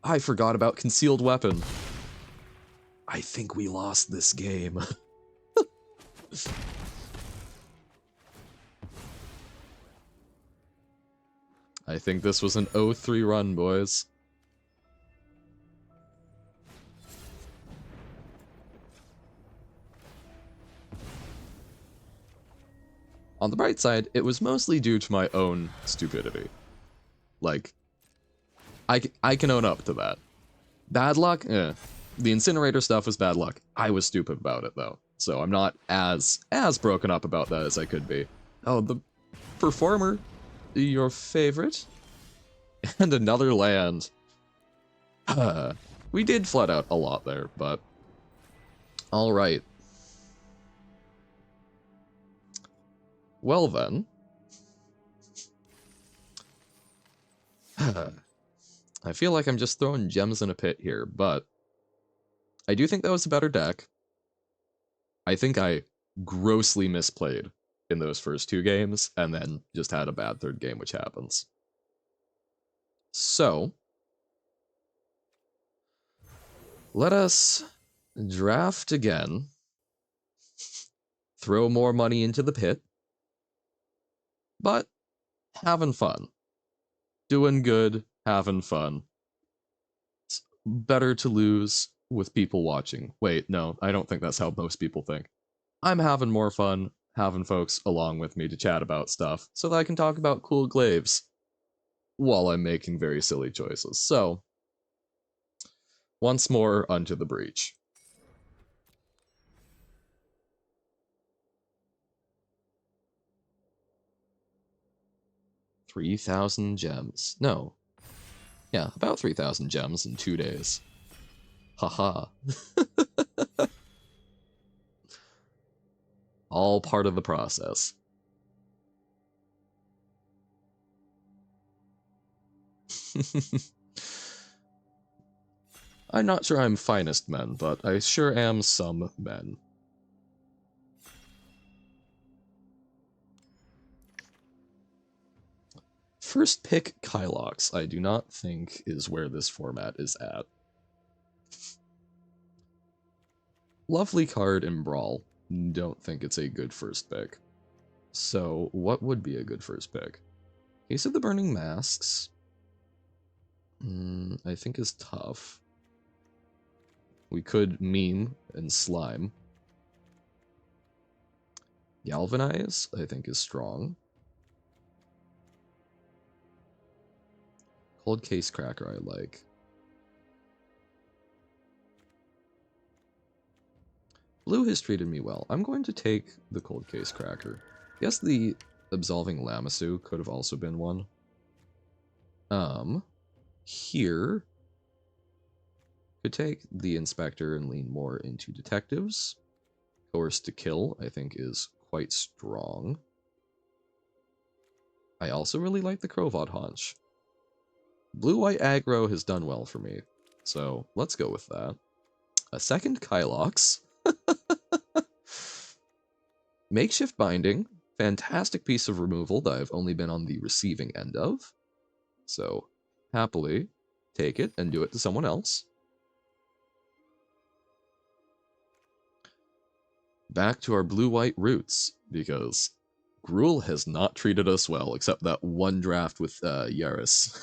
I forgot about concealed weapon. I think we lost this game. I think this was an 0-3 run, boys. On the bright side, it was mostly due to my own stupidity. Like, I can own up to that. Bad luck? Eh. The incinerator stuff was bad luck. I was stupid about it, though. So I'm not as broken up about that as I could be. Oh, the performer. Your favorite? And another land. We did flood out a lot there, but... Alright. Well then. I feel like I'm just throwing gems in a pit here, but... I do think that was a better deck. I think I grossly misplayed in those first 2 games, and then just had a bad 3rd game, which happens. So, let us draft again, throw more money into the pit, but having fun. Doing good, having fun. It's better to lose with people watching. Wait, no, I don't think that's how most people think. I'm having more fun having folks along with me to chat about stuff so that I can talk about cool glaives while I'm making very silly choices. So, once more, unto the breach. $3,000 gems. No. Yeah, about 3,000 gems in 2 days. Haha. All part of the process. I'm not sure I'm finest men, but I sure am some men. First pick Kylox, I do not think is where this format is at. Lovely card in Brawl. Don't think it's a good first pick. So, what would be a good first pick? Case of the Burning Masks, I think is tough. We could meme and slime. Galvanize, I think, is strong. Cold Case Cracker, I like. Blue has treated me well. I'm going to take the Cold Case Cracker. I guess the Absolving Lamassu could have also been one. Here, could take the Inspector and lean more into Detectives. Coerce to Kill, I think, is quite strong. I also really like the Crovod Haunch. Blue-white aggro has done well for me, so let's go with that. A second Kylox. Makeshift Binding, fantastic piece of removal that I've only been on the receiving end of. So, happily take it and do it to someone else. Back to our blue-white roots, because Gruul has not treated us well, except that one draft with Yaris.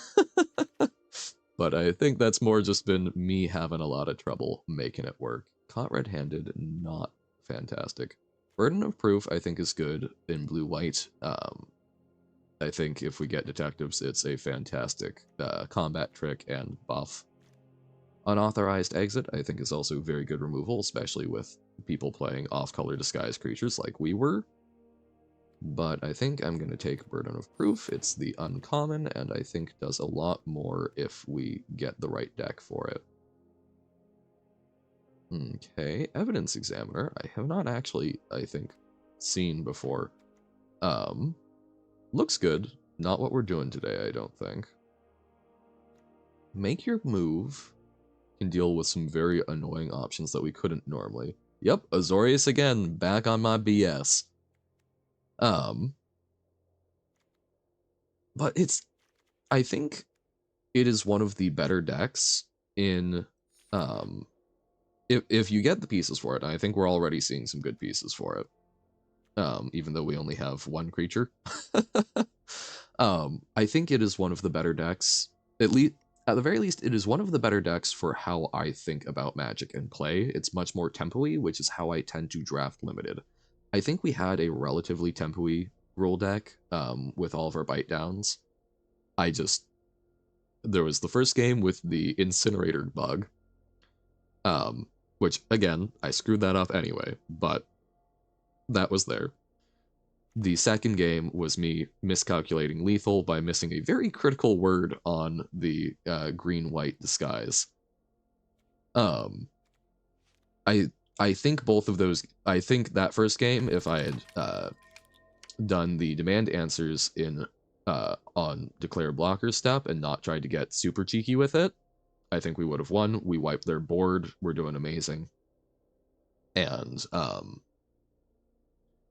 But I think that's more just been me having a lot of trouble making it work. Caught red-handed, not fantastic. Burden of Proof, I think, is good in blue-white. I think if we get Detectives, it's a fantastic combat trick and buff. Unauthorized Exit, I think, is also very good removal, especially with people playing off-color disguise creatures like we were. But I think I'm going to take Burden of Proof. It's the uncommon, and I think does a lot more if we get the right deck for it. Okay, Evidence Examiner. I have not actually, I think, seen before. Looks good. Not what we're doing today, I don't think. Make Your Move can deal with some very annoying options that we couldn't normally. Yep, Azorius again, back on my BS. But I think it is one of the better decks in, if you get the pieces for it, and I think we're already seeing some good pieces for it, even though we only have one creature. I think it is one of the better decks, at the very least, it is one of the better decks for how I think about Magic and play. It's much more tempo-y, which is how I tend to draft limited. I think we had a relatively tempo-y rule deck with all of our bite downs. There was the first game with the incinerator bug, which, again, I screwed that up anyway, but that was there. The second game was me miscalculating lethal by missing a very critical word on the green-white disguise. I think both of those... I think that first game, if I had done the demand answers in on Declare Blocker step and not tried to get super cheeky with it, I think we would have won. We wiped their board. We're doing amazing. And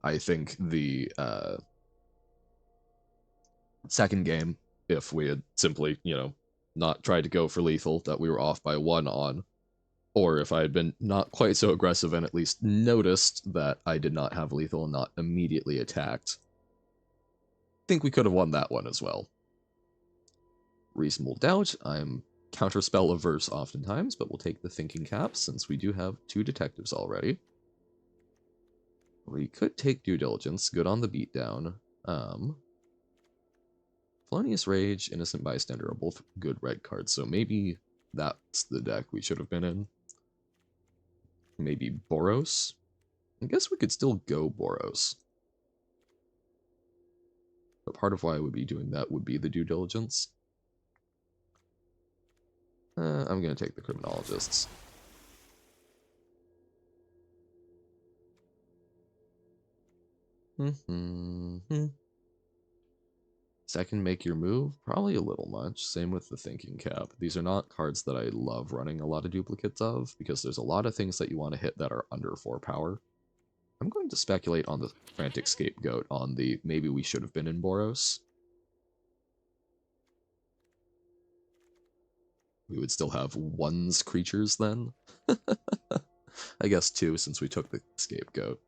I think the second game, if we had simply, not tried to go for lethal, that we were off by 1 on, or if I had been not quite so aggressive and at least noticed that I did not have lethal and not immediately attacked, I think we could have won that one as well. Reasonable Doubt, I'm counterspell averse oftentimes, but we'll take the Thinking Cap since we do have 2 Detectives already. We could take Due Diligence, good on the beatdown. Felonious Rage, Innocent Bystander are both good red cards, so maybe that's the deck we should have been in. Maybe Boros? I guess we could still go Boros. But part of why I would be doing that would be the Due Diligence. I'm going to take the Criminologists. Second, make your move, probably a little much. Same with the thinking cap. These are not cards that I love running a lot of duplicates of, because there's a lot of things that you want to hit that are under 4 power. I'm going to speculate on the frantic scapegoat on the maybe we should have been in Boros. We would still have ones creatures then. I guess 2 since we took the scapegoat.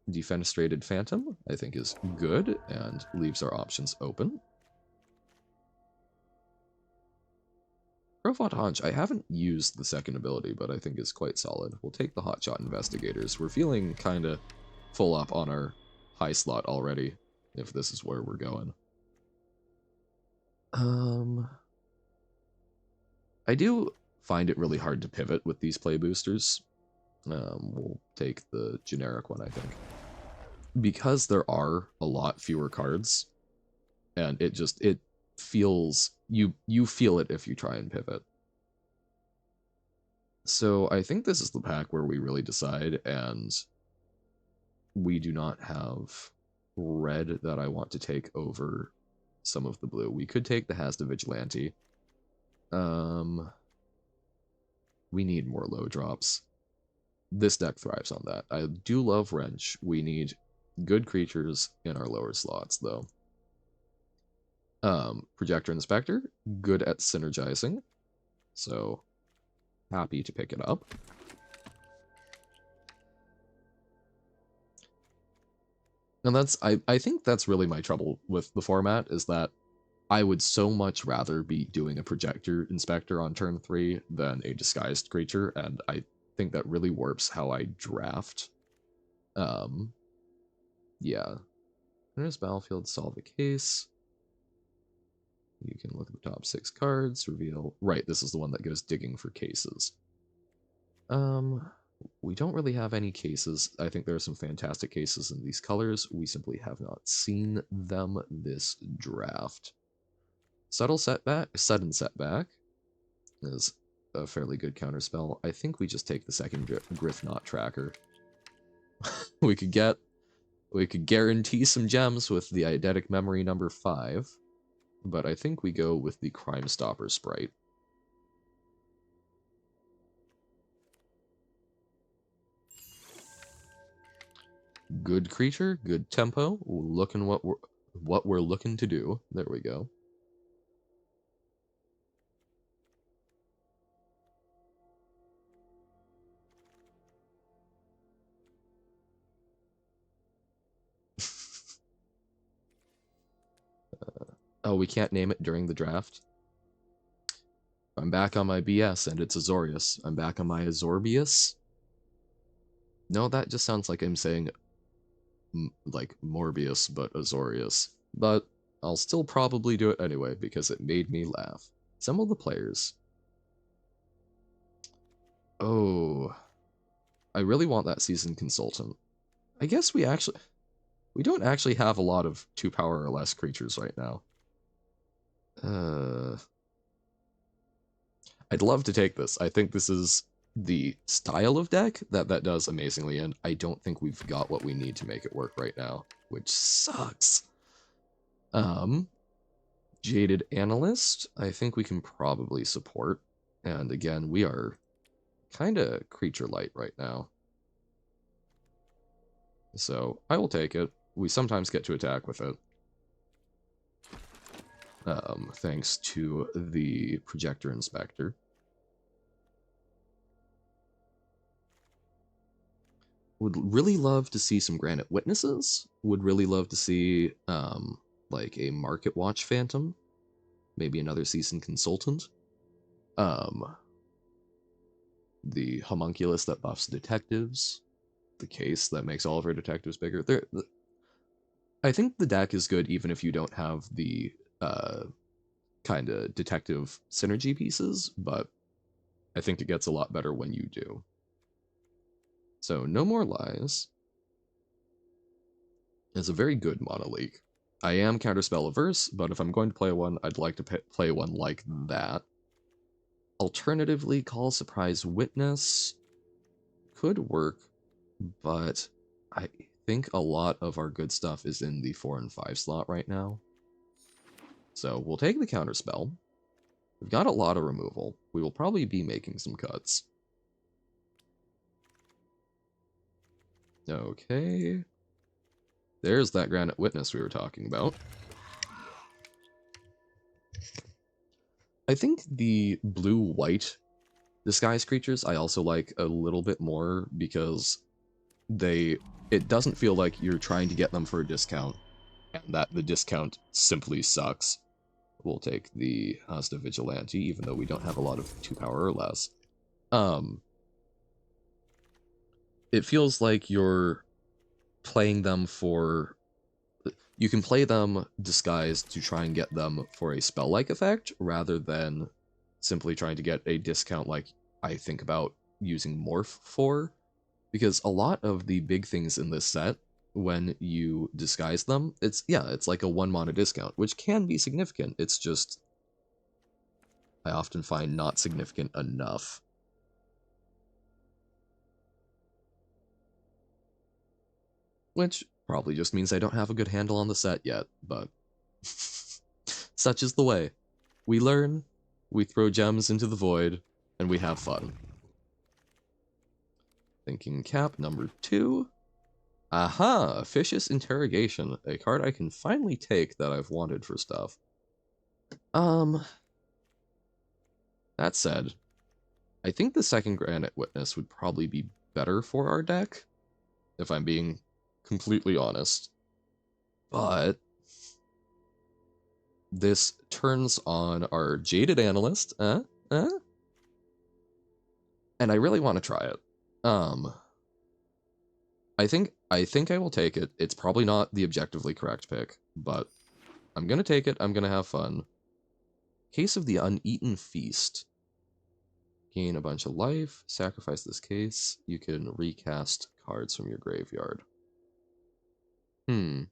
Defenestrated Phantom, I think, is good and leaves our options open. Profot Hunch, I haven't used the second ability, but I think is quite solid. We'll take the Hotshot Investigators. We're feeling kind of full up on our high slot already, if this is where we're going. I do find it really hard to pivot with these play boosters. We'll take the generic one, I think. Because there are a lot fewer cards, and it feels, you feel it if you try and pivot. So I think this is the pack where we really decide, and we do not have red that I want to take over some of the blue. We could take the Hazda Vigilante. We need more low drops. This deck thrives on that. I do love Wrench. We need good creatures in our lower slots, though. Projector Inspector, good at synergizing. So, happy to pick it up. And that's, I think that's really my trouble with the format, is that I would so much rather be doing a Projector Inspector on turn 3 than a disguised creature, and I think that really warps how I draft. Yeah. There's Battlefield, solve a case. You can look at the top 6 cards, reveal... Right, this is the one that goes digging for cases. We don't really have any cases. I think there are some fantastic cases in these colors. We simply have not seen them this draft. Sudden Setback is a fairly good counterspell. I think we just take the second Griff Knot Tracker. we could guarantee some gems with the Eidetic Memory number 5, but I think we go with the Crime Stopper Sprite. Good creature, good tempo. Looking what we're looking to do. There we go. Oh, we can't name it during the draft. I'm back on my BS, and it's Azorius. I'm back on my AzorBS. No, that just sounds like I'm saying, like, Morbius, but Azorius. But I'll still probably do it anyway, because it made me laugh. Assemble the players. Oh. I really want that Seasoned Consultant. I guess we don't actually have a lot of 2 power or less creatures right now. I'd love to take this. I think this is the style of deck that does amazingly, and I don't think we've got what we need to make it work right now, which sucks. Jaded Analyst, I think we can probably support, and again, we are kind of creature light right now. So, I will take it. We sometimes get to attack with it. Thanks to the Projector Inspector. Would really love to see some Granite Witnesses. Would really love to see, like, a Market Watch Phantom. Maybe another Seasoned Consultant. The Homunculus that buffs detectives. The case that makes all of our detectives bigger. I think the deck is good even if you don't have the kind of detective synergy pieces, but I think it gets a lot better when you do. So, No More Lies is a very good mono-league. I am counterspell averse, but if I'm going to play one, I'd like to play one like that. Alternatively, Call Surprise Witness could work, but I think a lot of our good stuff is in the 4 and 5 slot right now. So we'll take the counterspell. We've got a lot of removal. We will probably be making some cuts. Okay. There's that Granite Witness we were talking about. I think the blue-white disguise creatures I also like a little bit more because it doesn't feel like you're trying to get them for a discount, and that the discount simply sucks. We'll take the Hasta Vigilante, even though we don't have a lot of 2 power or less. It feels like you're playing them for... You can play them disguised to try and get them for a spell-like effect, rather than simply trying to get a discount like I think about using Morph for. Because a lot of the big things in this set, when you disguise them, it's like a 1 mana discount, which can be significant. It's just, I often find not significant enough. Which probably just means I don't have a good handle on the set yet, but such is the way. We learn, we throw gems into the void, and we have fun. Thinking cap number 2. Aha! Officious Interrogation, a card I can finally take that I've wanted for stuff. That said, I think the second Granite Witness would probably be better for our deck, if I'm being completely honest. But this turns on our Jaded Analyst, and I really want to try it. I think I will take it. It's probably not the objectively correct pick, but I'm gonna take it. I'm gonna have fun. Case of the Uneaten Feast. Gain a bunch of life. Sacrifice this case. You can recast cards from your graveyard. The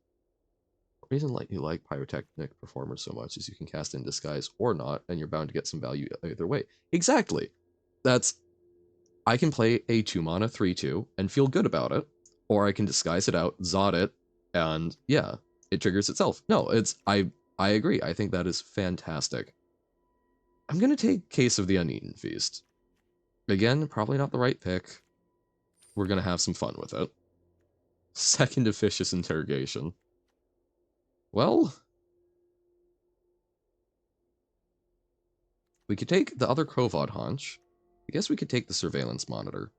reason you like Pyrotechnic Performer so much is you can cast in Disguise or not, and you're bound to get some value either way. Exactly. I can play a 2 mana 3/2 and feel good about it, or I can disguise it out, Zod it, and yeah, it triggers itself. No, I agree. I think that is fantastic. I'm gonna take Case of the Uneaten Feast. Again, probably not the right pick. We're gonna have some fun with it. Second Officious Interrogation. Well, we could take the other Krovod Haunch. I guess we could take the Surveillance Monitor.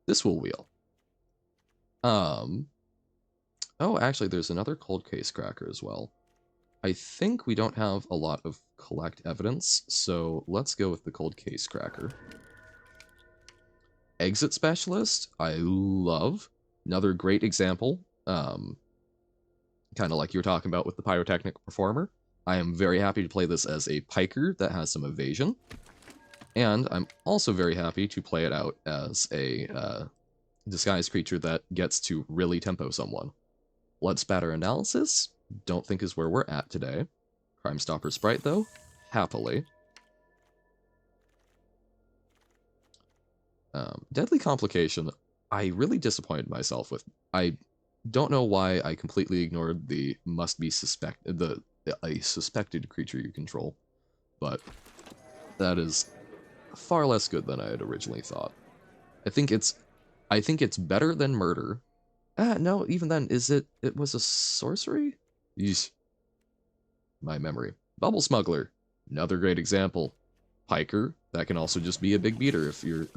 This will wheel. Oh, actually, there's another Cold Case Cracker as well. I think we don't have a lot of collect evidence, so let's go with the Cold Case Cracker. Exit Specialist, I love. Another great example, kind of like you were talking about with the Pyrotechnic Performer. I am very happy to play this as a Piker that has some evasion. And I'm also very happy to play it out as a disguised creature that gets to really tempo someone. Blood Spatter Analysis, don't think is where we're at today. Crime Stopper Sprite, though, happily. Deadly Complication, I really disappointed myself with. I don't know why I completely ignored the a suspected creature you control, but that is far less good than I had originally thought. I think it's better than Murder. No, even then, it was a sorcery? Yeesh. My memory. Bubble Smuggler, another great example. Piker, that can also just be a big beater if you're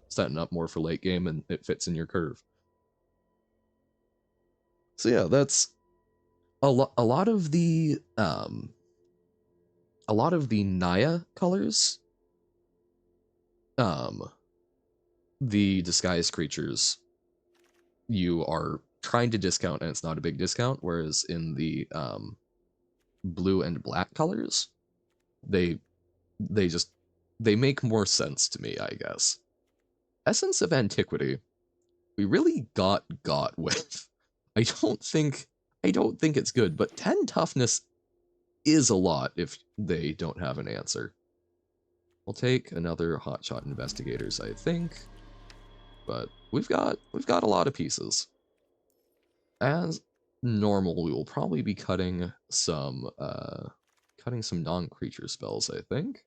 setting up more for late game and it fits in your curve. So yeah, that's a lot of the Naya colors. The disguised creatures you are trying to discount and it's not a big discount, whereas in the blue and black colors, they make more sense to me, I guess. Essence of Antiquity, we really got with. I don't think it's good, but 10 toughness is a lot if they don't have an answer. We'll take another Hotshot Investigators, I think. but we've got a lot of pieces. As normal, we will probably be cutting some non-creature spells, I think.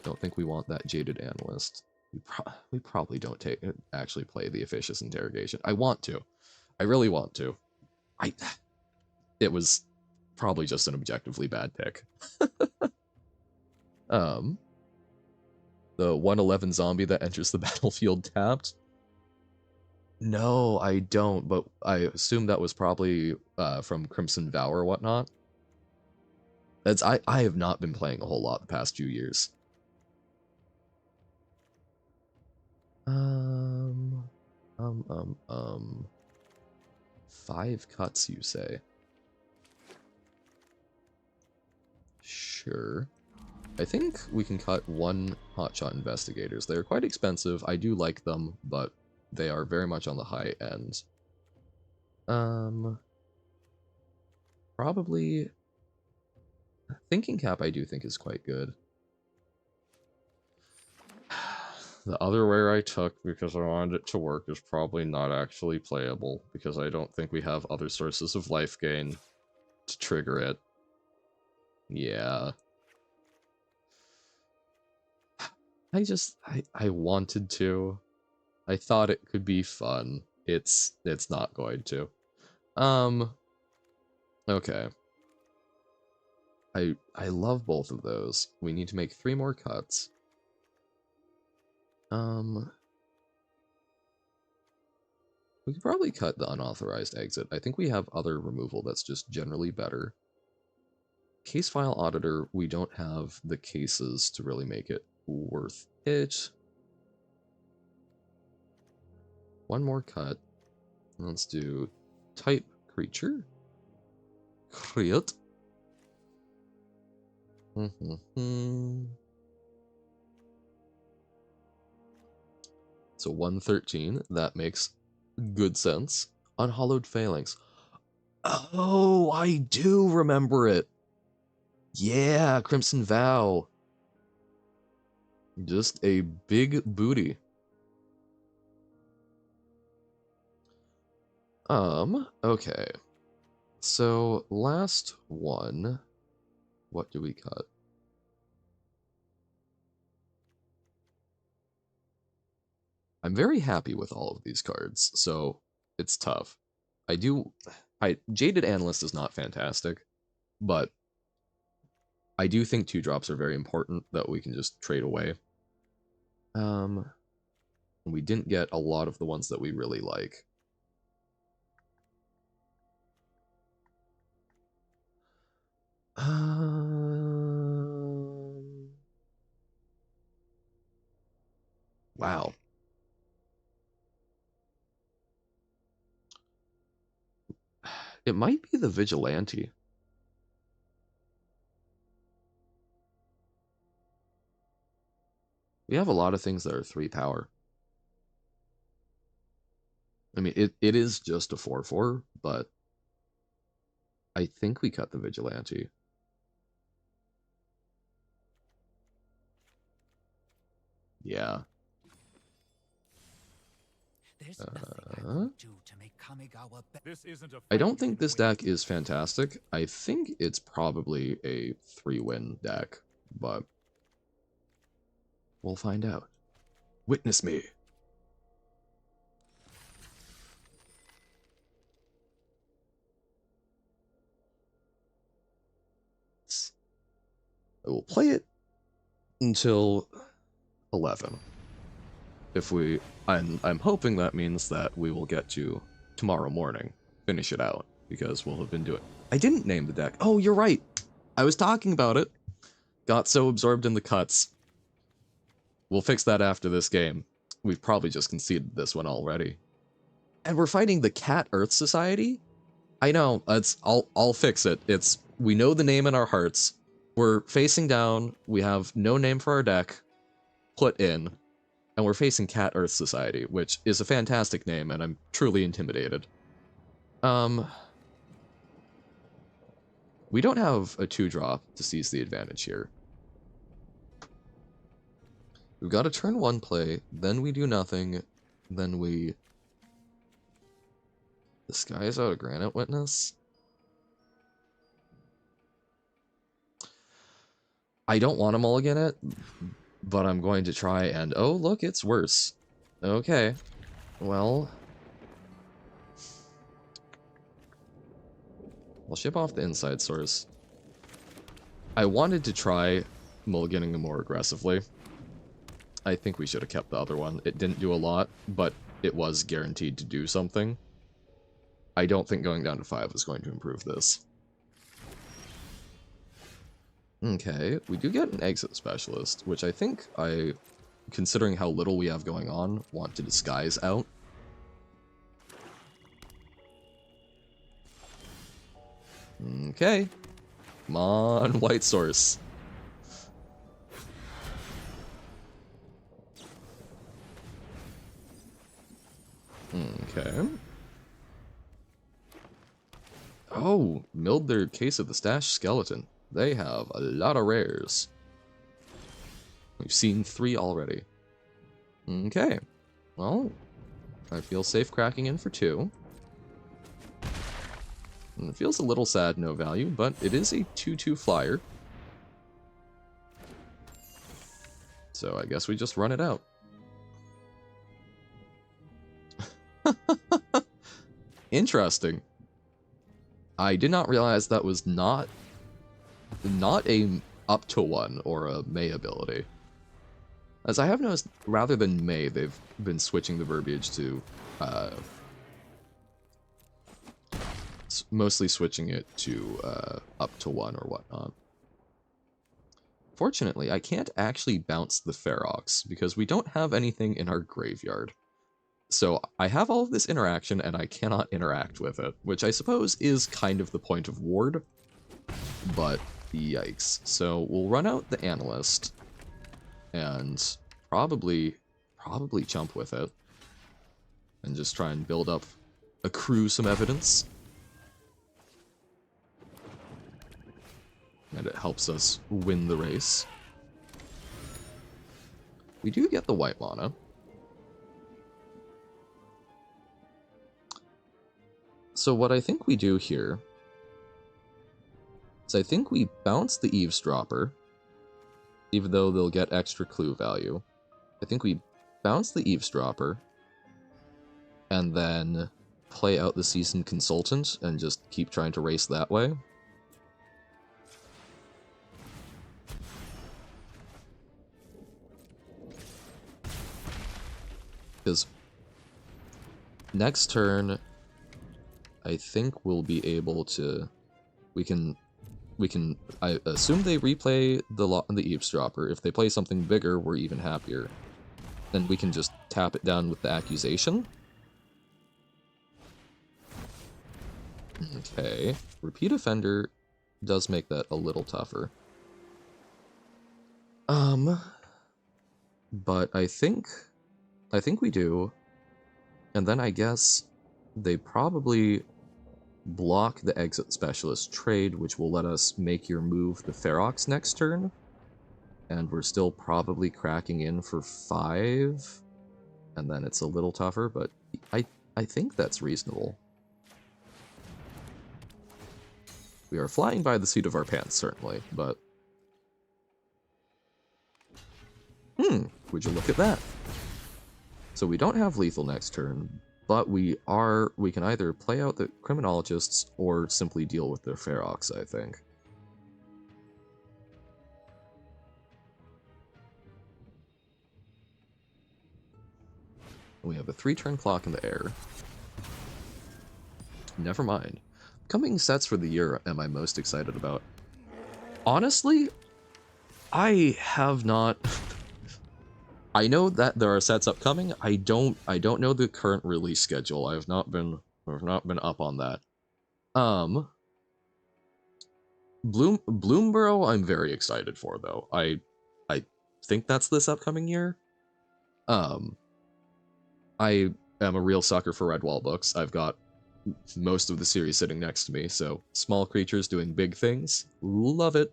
Don't think we want that Jaded Analyst. We probably don't actually play the Officious Interrogation. I want to. I really want to. It was probably just an objectively bad pick. The 111 zombie that enters the battlefield tapped. No, I don't, but I assume that was probably from Crimson Vow or whatnot. I have not been playing a whole lot the past few years. 5 cuts, you say? Sure. I think we can cut 1 Hotshot Investigators. They're quite expensive. I do like them, but they are very much on the high end. Probably... Thinking Cap I do think is quite good. The other rare I took because I wanted it to work is probably not actually playable, because I don't think we have other sources of life gain to trigger it. Yeah. I wanted to. I thought it could be fun. It's not going to. Okay. I love both of those. We need to make 3 more cuts. We could probably cut the unauthorized exit. I think we have other removal that's just generally better. Case file auditor, we don't have the cases to really make it worth it. 1 more cut. Let's do type creature. Create. So 113, that makes good sense. Unhallowed Phalanx. Oh, I do remember it. Yeah, Crimson Vow. Just a big booty. Okay. So, last one. What do we cut? I'm very happy with all of these cards, so it's tough. Jaded Analyst is not fantastic, but I do think 2-drops are very important that we can just trade away. We didn't get a lot of the ones that we really like. Wow. It might be the Vigilante. We have a lot of things that are 3 power. I mean, it is just a 4/4, but I think we cut the Vigilante. Yeah. I don't think this deck is fantastic. I think it's probably a 3-win deck, but we'll find out. Witness me. I will play it until 11. I'm hoping that means that we will get to tomorrow morning, finish it out, because we'll have been doing... I didn't name the deck. Oh, you're right. I was talking about it. Got so absorbed in the cuts. We'll fix that after this game. We've probably just conceded this one already. And we're fighting the Cat Earth Society? I know, I'll fix it. We know the name in our hearts. We're facing down, we have no name for our deck put in, and we're facing Cat Earth Society, which is a fantastic name, and I'm truly intimidated. We don't have a 2-drop to seize the advantage here. We've got a turn 1 play, then we do nothing, Then we disguise out a granite witness. I don't want to mulligan it, but I'm going to try and... Oh, look, it's worse. Okay. Well... I'll ship off the inside source. I wanted to try mulliganing more aggressively. I think we should have kept the other one. It didn't do a lot, but it was guaranteed to do something. I don't think going down to 5 is going to improve this. Okay, we do get an exit specialist, which I think considering how little we have going on, want to disguise out. Okay. Come on, white source. Okay. Oh, milled their Case of the Stash skeleton. They have a lot of rares. We've seen 3 already. Okay. Well, I feel safe cracking in for 2. And it feels a little sad, no value, but it is a 2/2 flyer. So I guess we just run it out. Interesting. I did not realize that was not a up to 1 or a May ability. As I have noticed, rather than May, they've been switching the verbiage to mostly switching it to up to 1 or whatnot. Fortunately, I can't actually bounce the Ferox because we don't have anything in our graveyard. So I have all of this interaction and I cannot interact with it, which I suppose is kind of the point of Ward, but yikes. So we'll run out the Analyst and probably chump with it and just try and accrue some evidence. And it helps us win the race. We do get the white mana. So what I think we do here is I think we bounce the Eavesdropper, even though they'll get extra clue value. I think we bounce the Eavesdropper, and then play out the Seasoned Consultant and just keep trying to race that way. Because next turn, I think we'll be able to... I assume they replay the Eavesdropper. If they play something bigger, we're even happier. Then we can just tap it down with the Accusation. Okay. Repeat Offender does make that a little tougher. But I think we do. And then I guess they probably block the Exit Specialist trade, which will let us make your move the Ferox next turn. And we're still probably cracking in for 5. And then it's a little tougher, but I think that's reasonable. We are flying by the seat of our pants, certainly, but... would you look at that? So we don't have lethal next turn, but we can either play out the Criminologists or simply deal with their Ferox, I think. We have a 3-turn clock in the air. Never mind. Coming sets for the year am I most excited about? Honestly, I have not... I know that there are sets upcoming. I don't know the current release schedule. I've not been up on that. Bloomborough I'm very excited for though. I think that's this upcoming year. I am a real sucker for Redwall books. I've got most of the series sitting next to me, so small creatures doing big things. Love it.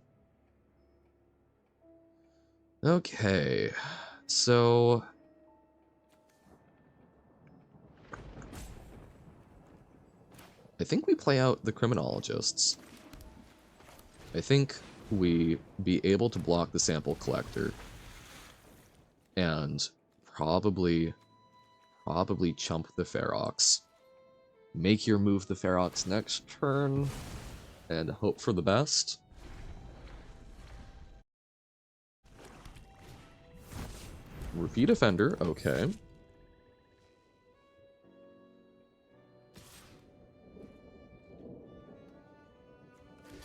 Okay. So I think we play out the criminologists. I think we be able to block the sample collector. And probably chump the Ferox. Make your move the Ferox next turn, and hope for the best. Repeat offender, okay.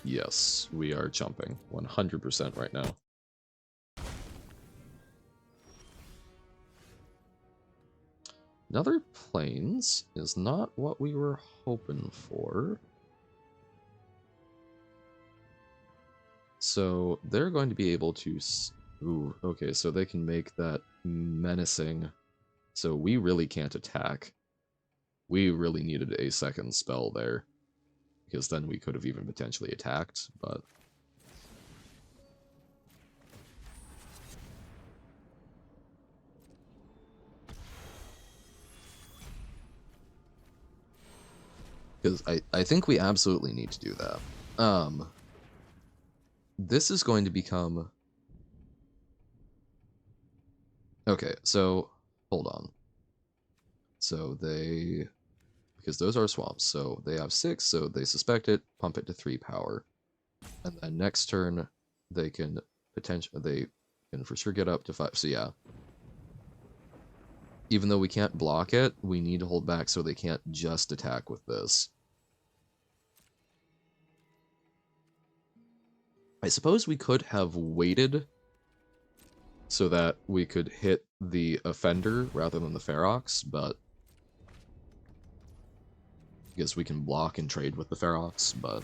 Yes, we are jumping 100% right now. Another planes is not what we were hoping for. So they're going to be able to... Ooh, okay, so they can make that menacing. So we really can't attack. We really needed a second spell there. Because then we could have even potentially attacked, but... Because I think we absolutely need to do that. This is going to become... Okay, so, hold on. So they... Because those are swamps, so they have 6, so they suspect it, pump it to 3 power. And then next turn, they can for sure get up to 5, so yeah. Even though we can't block it, we need to hold back so they can't just attack with this. I suppose we could have waited so that we could hit the offender rather than the Ferox, but... Because we can block and trade with the Ferox, but...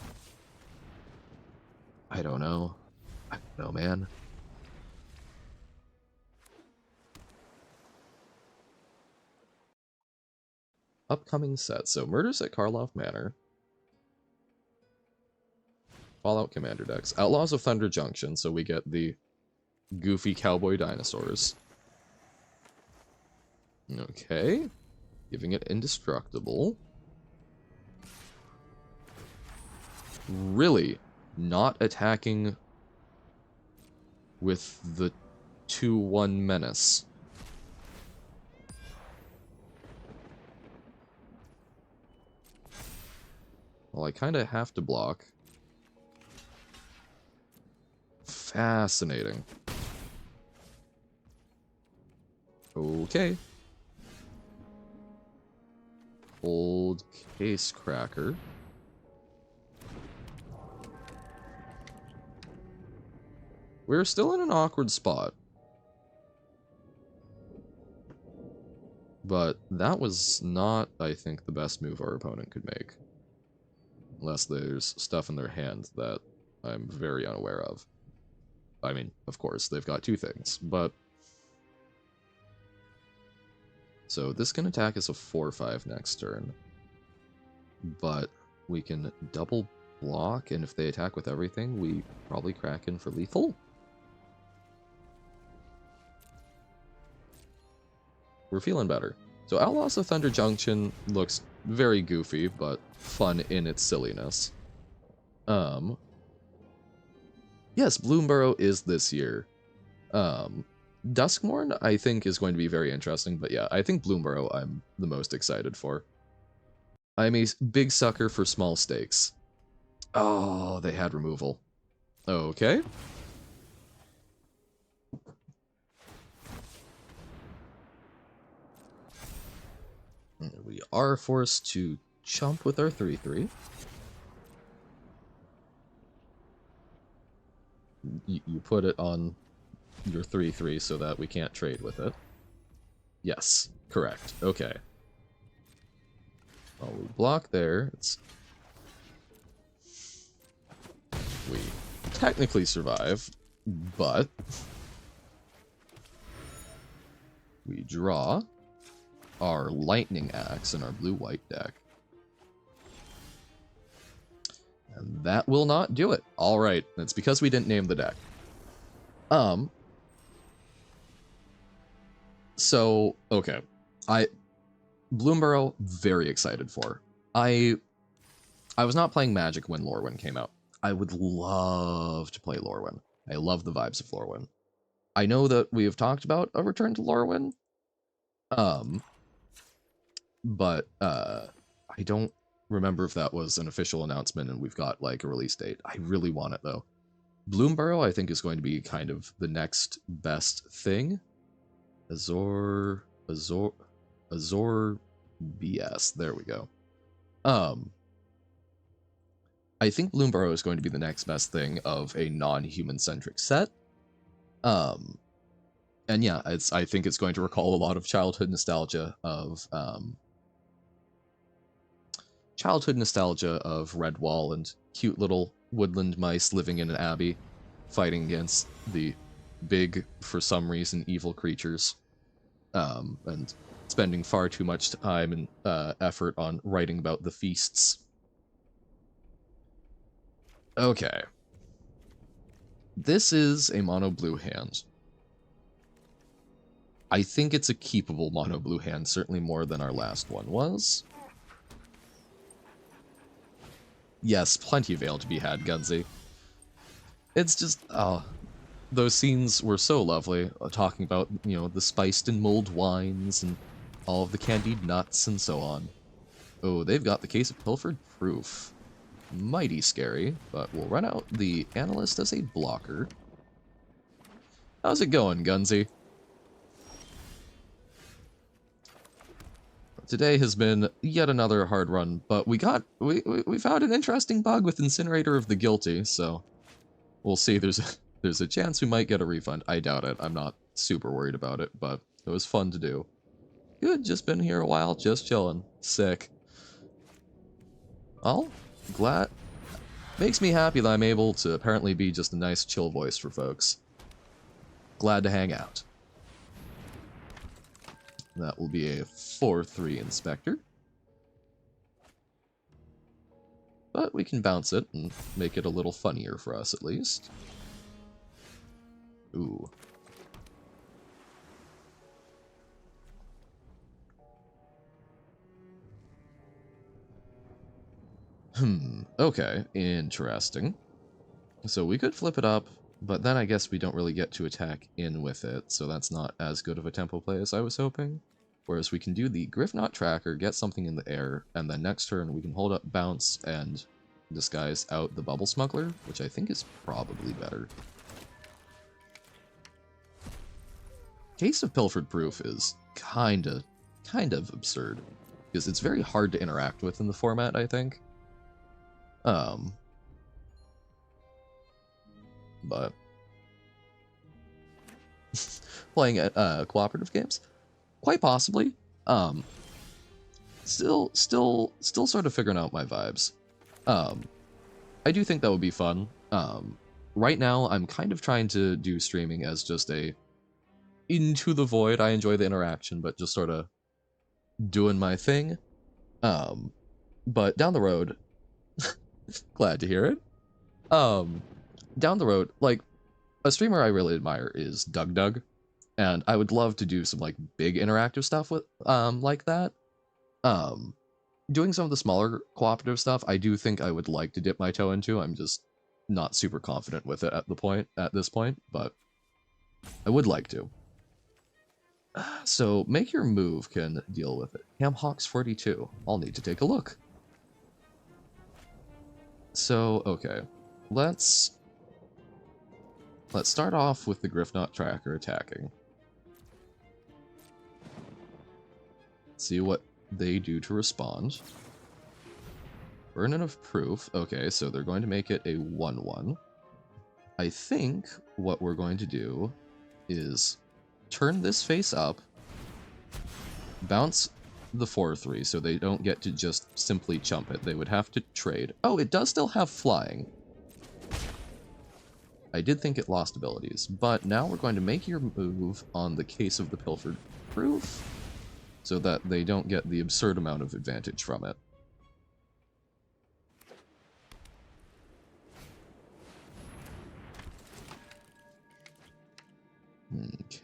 I don't know. I don't know, man. Upcoming set. So, Murdersatkarlovmanor. Fallout Commander decks. Outlaws of Thunder Junction, so we get the goofy cowboy dinosaurs. Okay. Giving it indestructible. Really not attacking with the 2-1 menace. Well, I kind of have to block. Fascinating. Okay. Old case cracker. We're still in an awkward spot. But that was not, I think, the best move our opponent could make. Unless there's stuff in their hand that I'm very unaware of. I mean, of course, they've got 2 things, but... So this can attack as a 4/5 next turn. But we can double block, and if they attack with everything, we probably crack in for lethal? We're feeling better. So Outlaws of Thunder Junction looks very goofy, but fun in its silliness. Yes, Bloomburrow is this year. Duskmorn, I think, is going to be very interesting, but yeah, I think Bloomburrow I'm the most excited for. I'm a big sucker for small stakes. Oh, they had removal. Okay. We are forced to chump with our 3/3. You put it on your 3/3 so that we can't trade with it. Yes, correct. Okay. Well, we block there. We technically survive, but we draw our Lightning Axe in our blue-white deck. And that will not do it. Alright, it's because we didn't name the deck. So, okay. Bloomburrow, very excited for. I I was not playing Magic when Lorwyn came out. I would love to play Lorwyn. I love the vibes of Lorwyn. I know that we have talked about a return to Lorwyn, but I don't remember if that was an official announcement and we've got like a release date. I really want it though. Bloomborough, I think, is going to be kind of the next best thing. AzorBS. There we go. I think Bloomborough is going to be the next best thing of a non-human centric set. And yeah, I think it's going to recall a lot of childhood nostalgia of Redwall and cute little woodland mice living in an abbey, fighting against the big, for some reason, evil creatures, and spending far too much time and effort on writing about the feasts. Okay. This is a mono blue hand. I think it's a keepable mono blue hand, certainly more than our last one was. Yes, plenty of ale to be had, Gunsy. It's just, those scenes were so lovely, talking about, you know, the spiced and mulled wines and all of the candied nuts and so on. Oh, they've got the case of pilfered proof. Mighty scary, but we'll run out the analyst as a blocker. How's it going, Gunsy? Today has been yet another hard run, but we found an interesting bug with Incinerator of the Guilty, so we'll see. There's a chance we might get a refund. I doubt it. I'm not super worried about it, but it was fun to do. Good, just been here a while, just chilling. Sick. Well, glad. Makes me happy that I'm able to apparently be just a nice chill voice for folks. Glad to hang out. That will be a 4-3 Inspector. But we can bounce it and make it a little funnier for us at least. Ooh. Okay, interesting. So we could flip it up, but then I guess we don't really get to attack in with it, so that's not as good of a tempo play as I was hoping. Whereas we can do the Griffknot Tracker, get something in the air, and then next turn we can hold up Bounce and disguise out the Bubble Smuggler, which I think is probably better. Case of Pilfered Proof is kind of absurd, because it's very hard to interact with in the format, I think. But playing at cooperative games, quite possibly. Still sort of figuring out my vibes. I do think that would be fun. Right now I'm kind of trying to do streaming as just a into the void. I enjoy the interaction, but just sort of doing my thing. But down the road, glad to hear it. Down the road, like, a streamer I really admire is Doug, and I would love to do some, like, big interactive stuff with, like that. Doing some of the smaller cooperative stuff, I do think I would like to dip my toe into. I'm just not super confident with it at this point, but I would like to. So, make your move can deal with it. Hamhawks 42. I'll need to take a look. So, okay. Let's start off with the Griffknot Tracker attacking. See what they do to respond. Burden of Proof. Okay, so they're going to make it a 1-1. I think what we're going to do is turn this face up, bounce the 4-3 so they don't get to just simply chump it. They would have to trade. Oh, it does still have flying. I did think it lost abilities, but now we're going to make your move on the Case of the Pilfered Proof so that they don't get the absurd amount of advantage from it.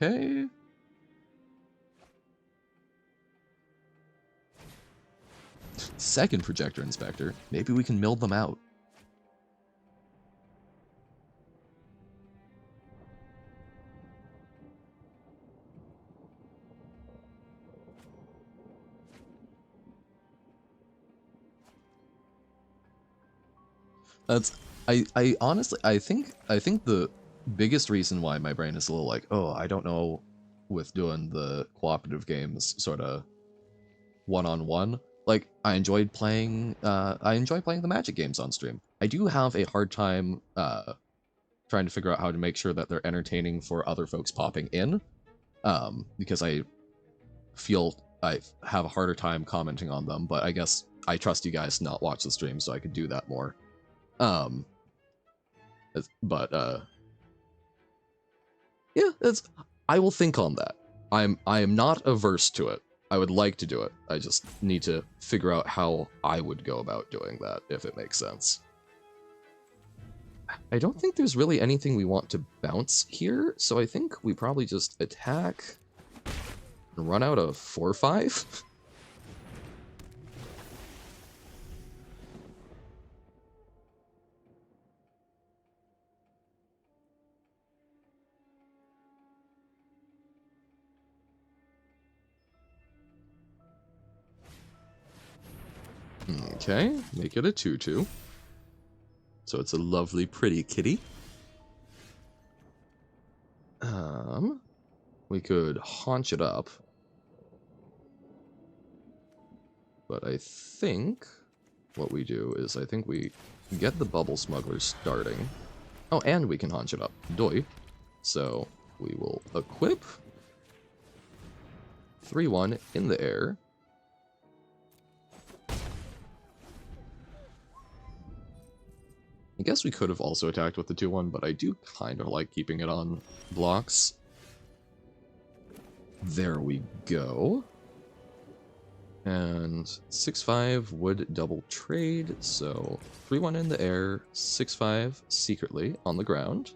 Okay. second projector inspector, maybe we can mill them out. That's I honestly I think the biggest reason why my brain is a little like, oh, I don't know with doing the cooperative games sort of one-on-one. Like I enjoy playing the Magic games on stream. I do have a hard time trying to figure out how to make sure that they're entertaining for other folks popping in. Because I feel I have a harder time commenting on them, but I guess I trust you guys to not watch the stream so I could do that more. But yeah, I will think on that. I am not averse to it. I would like to do it. I just need to figure out how I would go about doing that, if it makes sense. I don't think there's really anything we want to bounce here, so I think we probably just attack and run out of 4-5. Okay, make it a 2-2. So it's a lovely, pretty kitty. We could haunch it up. But I think what we do is I think we get the bubble smuggler starting. Oh, and we can haunch it up. Doi. So we will equip 3-1 in the air. I guess we could have also attacked with the 2-1, but I do kind of like keeping it on blocks. There we go. And 6-5 would double trade, so 3-1 in the air, 6-5 secretly on the ground.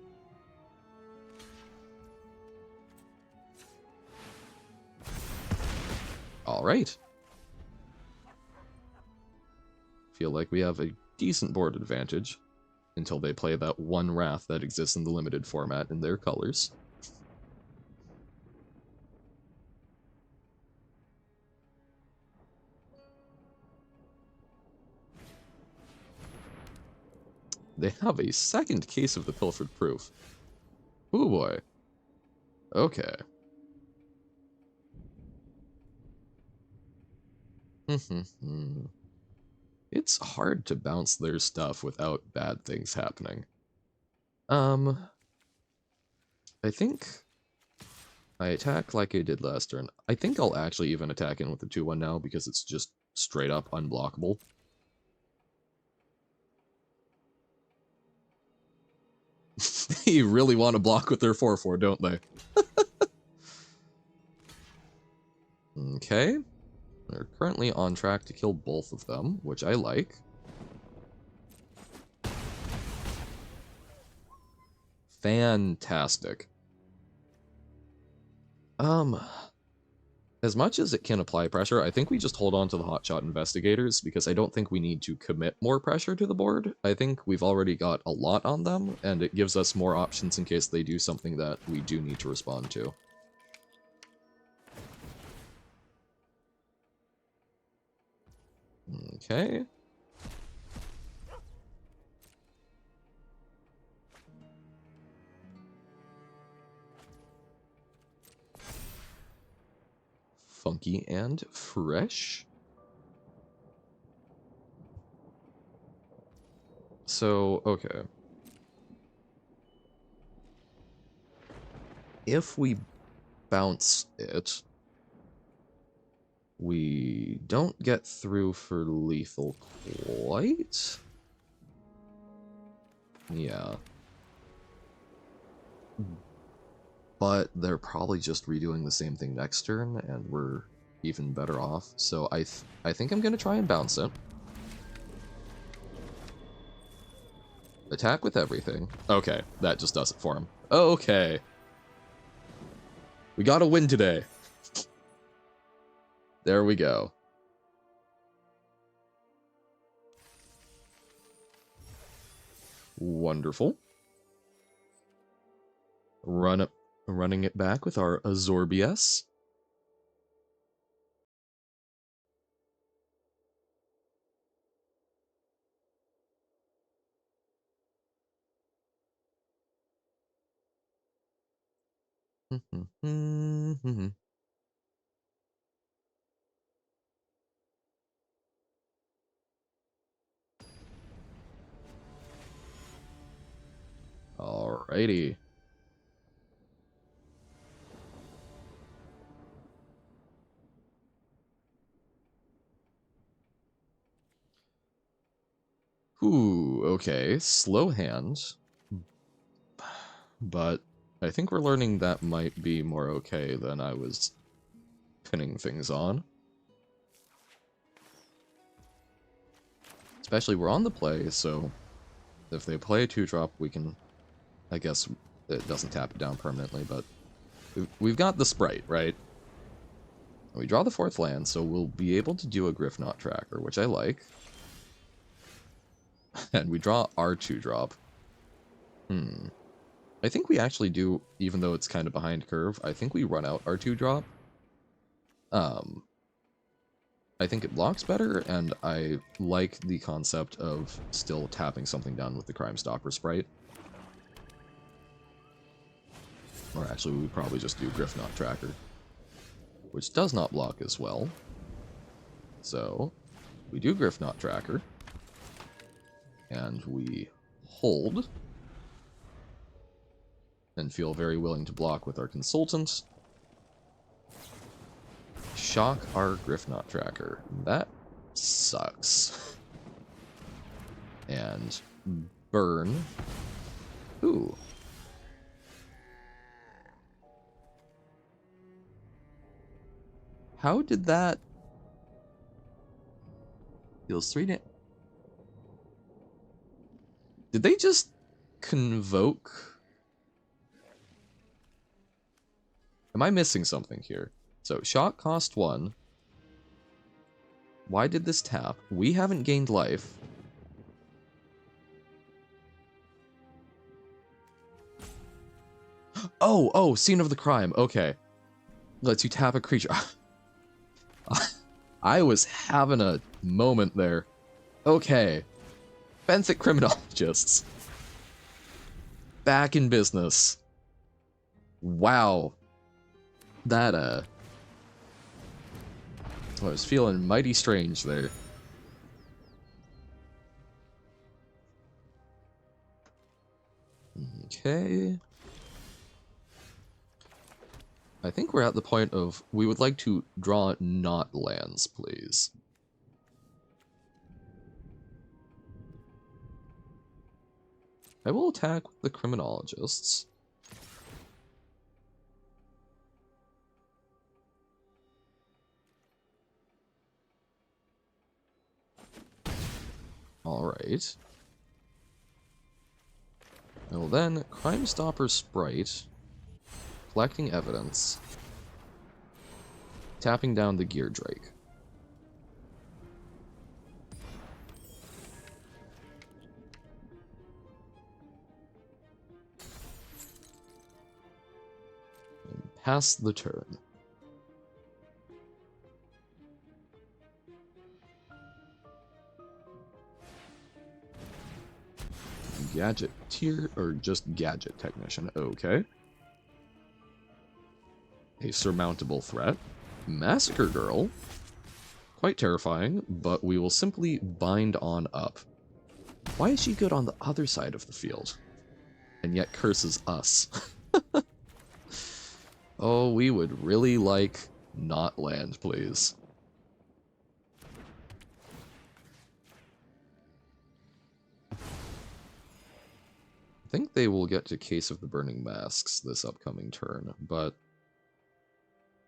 Alright. Feel like we have a decent board advantage until they play that one Wrath that exists in the limited format in their colors. They have a second case of the Pilfered Proof. Ooh boy. Okay. It's hard to bounce their stuff without bad things happening. I think I attack like I did last turn. I think I'll actually even attack in with the 2-1 now because it's just straight up unblockable. They really want to block with their 4-4, don't they? Okay. They're currently on track to kill both of them, which I like. Fantastic. As much as it can apply pressure, I think we just hold on to the hotshot investigators because I don't think we need to commit more pressure to the board. I think we've already got a lot on them, and it gives us more options in case they do something that we do need to respond to. Okay. Funky and fresh. So, okay. If we bounce it, we don't get through for lethal quite? Yeah. But they're probably just redoing the same thing next turn, and we're even better off. So I think I'm going to try and bounce it. Attack with everything. Okay, that just does it for him. Okay. We got a win today. There we go. Wonderful. Running it back with our AzorBS. Alrighty. Ooh, okay. Slow hand. But I think we're learning that might be more okay than I was pinning things on. Especially we're on the play, so if they play a 2-drop, we can... I guess it doesn't tap it down permanently, but we've got the Sprite, right? We draw the 4th land, so we'll be able to do a Griffknot Tracker, which I like. And we draw our 2-drop. I think we actually do, even though it's kind of behind curve, I think we run out our 2-drop. I think it blocks better, and I like the concept of still tapping something down with the Crime Stopper Sprite. Or actually, we would probably just do Griffknot Tracker, which does not block as well. So, we do Griffknot Tracker, and we hold, and feel very willing to block with our Consultant. Shock our Griffknot Tracker. That sucks. And burn. Ooh. How did that... Deals 3 damage. Did they just convoke? Am I missing something here? So, shock cost 1. Why did this tap? We haven't gained life. Oh, scene of the crime. Okay. Lets you tap a creature. I was having a moment there. Okay. Benthic criminologists. Back in business. Wow. That, I was feeling mighty strange there. Okay. I think we're at the point of, we would like to draw not lands, please. I will attack the criminologists. Alright. I will then Crime Stopper Sprite, collecting evidence, tapping down the Gear Drake. And pass the turn. Gadgeteer, or just Gadget Technician, okay. A surmountable threat. Massacre Girl. Quite terrifying, but we will simply bind on up. Why is she good on the other side of the field? And yet curses us. Oh, we would really like not land, please. I think they will get to Case of the Burning Masks this upcoming turn, but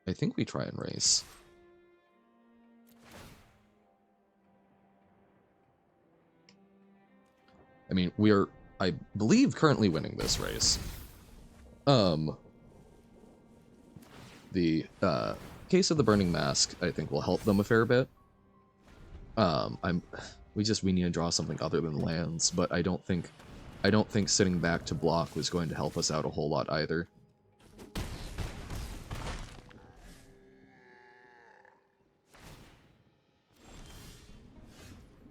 I think we try and race. I mean, we are, I believe, currently winning this race. The Case of the Burning Mask, I think, will help them a fair bit. We need to draw something other than lands, but I don't think I don't think sitting back to block was going to help us out a whole lot either.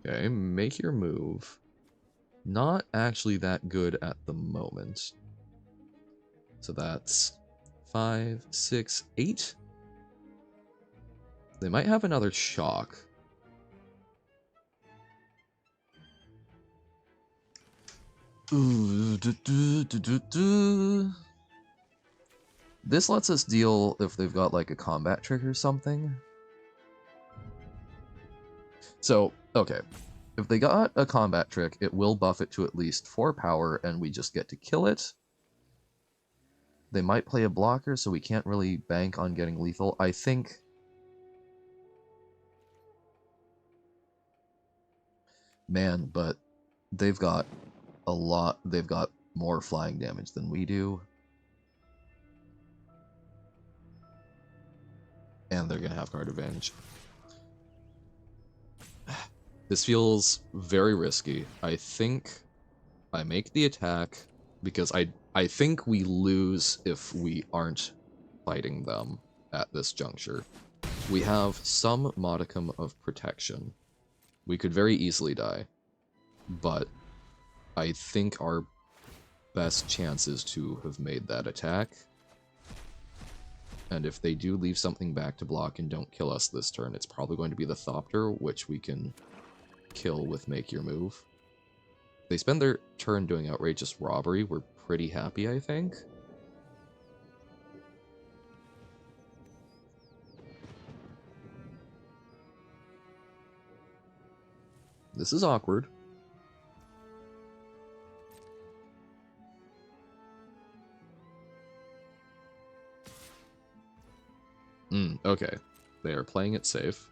Okay, make your move. Not actually that good at the moment. So that's 5, 6, 8. They might have another shock. Ooh, This lets us deal if they've got like a combat trick or something. So, okay. If they got a combat trick, it will buff it to at least 4 power, and we just get to kill it. They might play a blocker, so we can't really bank on getting lethal. I think... Man, but they've got a lot... They've got more flying damage than we do. And they're gonna have card advantage. This feels very risky. I think I make the attack because I think we lose if we aren't fighting them at this juncture. We have some modicum of protection. We could very easily die, but I think our best chance is to have made that attack. And if they do leave something back to block and don't kill us this turn, it's probably going to be the Thopter, which we can kill with Make Your Move. They spend their turn doing outrageous robbery. We're pretty happy, I think. This is awkward. Okay. They are playing it safe.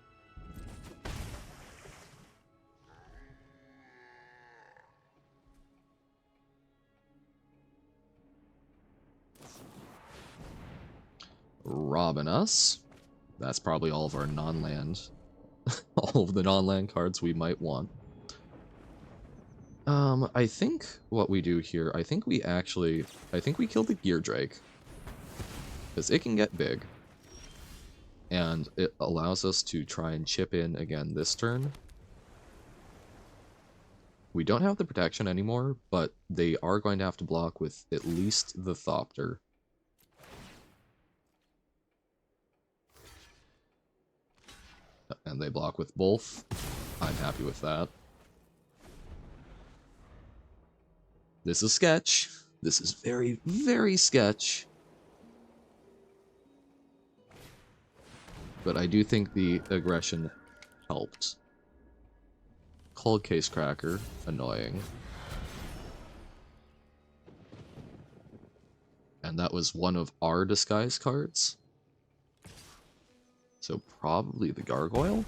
Robbing us. That's probably all of our non-land. All of the non-land cards we might want. I think what we do here, I think we kill the Gear Drake. Because it can get big. And it allows us to try and chip in again this turn. We don't have the protection anymore, but they are going to have to block with at least the Thopter. And they block with both. I'm happy with that. This is sketch. This is very, very sketch. But I do think the aggression helped. Cold Case Cracker, annoying. And that was one of our disguise cards. So probably the Gargoyle?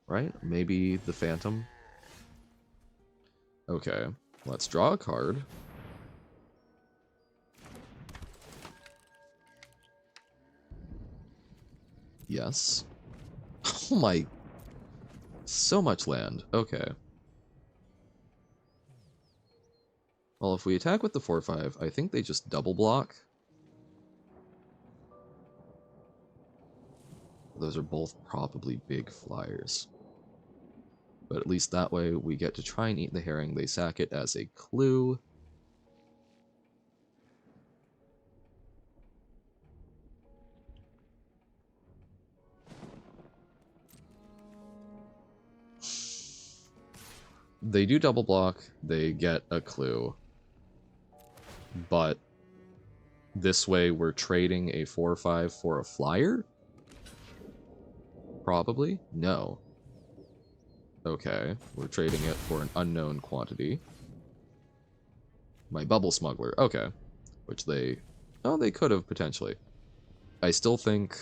Right? Maybe the Phantom? Okay, let's draw a card. Yes. Oh my... So much land. Okay. Well, if we attack with the 4/5, I think they just double block. Those are both probably big flyers. But at least that way we get to try and eat the herring. They sack it as a clue. They do double block, they get a clue. But this way we're trading a 4/5 for a flyer? Probably? No. Okay, we're trading it for an unknown quantity. My Bubble Smuggler, okay. Which they... Oh, they could have, potentially. I still think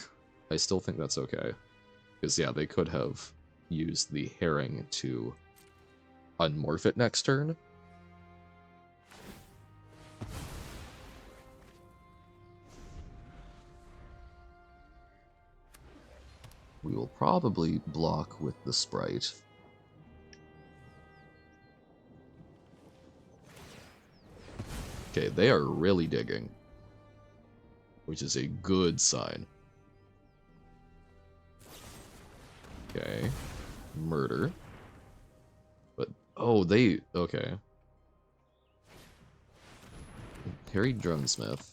that's okay. Because, yeah, they could have used the herring to unmorph it next turn. We will probably block with the Sprite. Okay, they are really digging, which is a good sign. Okay. Murder. But, oh, they, okay. Harry Dronesmith.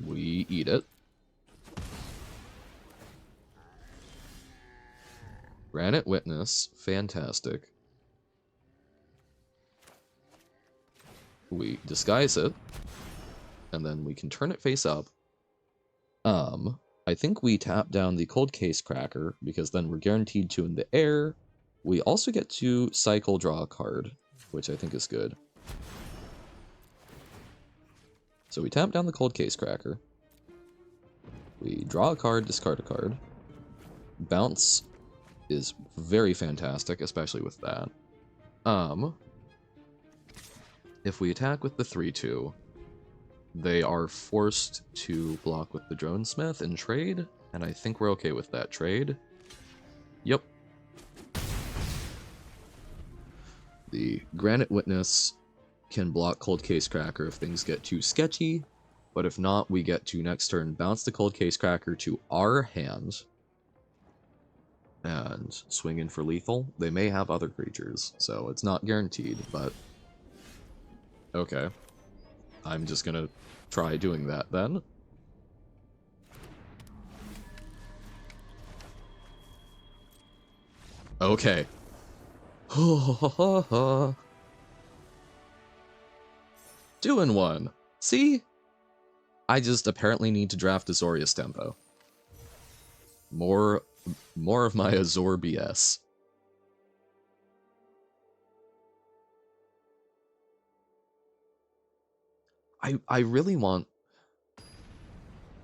We eat it. Granite Witness. Fantastic. We disguise it. And then we can turn it face up. I think we tap down the Cold Case Cracker, because then we're guaranteed to in the air. We also get to cycle draw a card, which I think is good. So we tap down the Cold Case Cracker. We draw a card, discard a card. Bounce is very fantastic, especially with that. If we attack with the 3/2, they are forced to block with the Dronesmith and trade, and I think we're okay with that trade. Yep. The Granite Witness can block Cold Case Cracker if things get too sketchy, but if not, we get to next turn bounce the Cold Case Cracker to our hand and swing in for lethal. They may have other creatures, so it's not guaranteed, but okay. I'm just gonna try doing that then. Okay. 2-in-1. See? I just apparently need to draft Azorius Tempo. More of my AzorBS. I really want...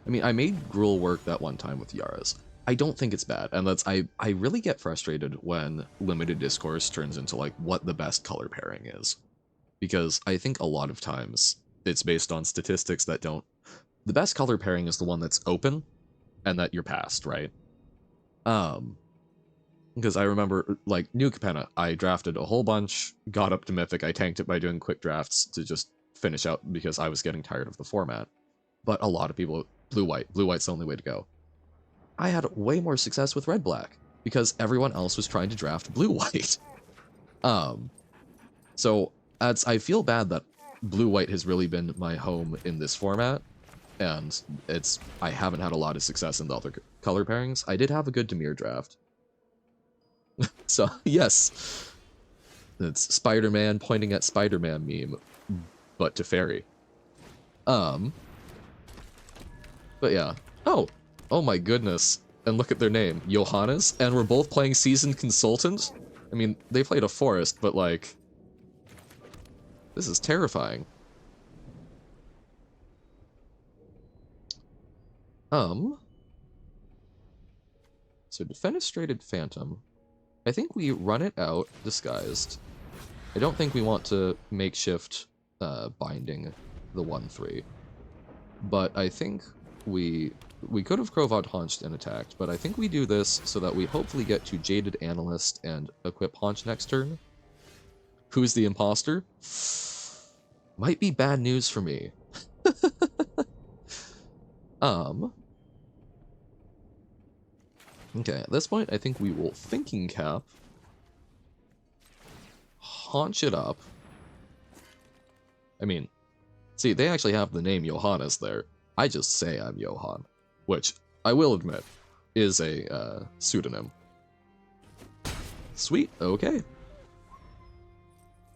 I mean, I made Gruul work that one time with Yaras. I don't think it's bad, and that's I really get frustrated when limited discourse turns into like what the best color pairing is. Because I think a lot of times it's based on statistics that don't... The best color pairing is the one that's open and that you're past, right? Because I remember, like, New Capenna, I drafted a whole bunch, got up to Mythic, I tanked it by doing quick drafts to just finish out because I was getting tired of the format. But a lot of people, blue-white, blue-white's the only way to go. I had way more success with red-black, because everyone else was trying to draft blue-white. So, I feel bad that blue-white has really been my home in this format, and I haven't had a lot of success in the other color pairings. I did have a good Dimir draft. So, yes. It's Spider-Man pointing at Spider-Man meme, but to fairy. But yeah. Oh my goodness. And look at their name, Johannes, and we're both playing Seasoned Consultant? I mean, they played a Forest, but like... This is terrifying. So Defenestrated Phantom. I think we run it out disguised. I don't think we want to makeshift binding the 1/3. But I think we could have Krovod Haunched and attacked, but I think we do this so that we hopefully get to Jaded Analyst and equip Haunch next turn. Who's the imposter? Might be bad news for me. Okay, at this point, I think we will Thinking Cap, Haunch it up. I mean, see, they actually have the name Johannes there. I just say I'm Johann, which, I will admit, is a pseudonym. Sweet, okay.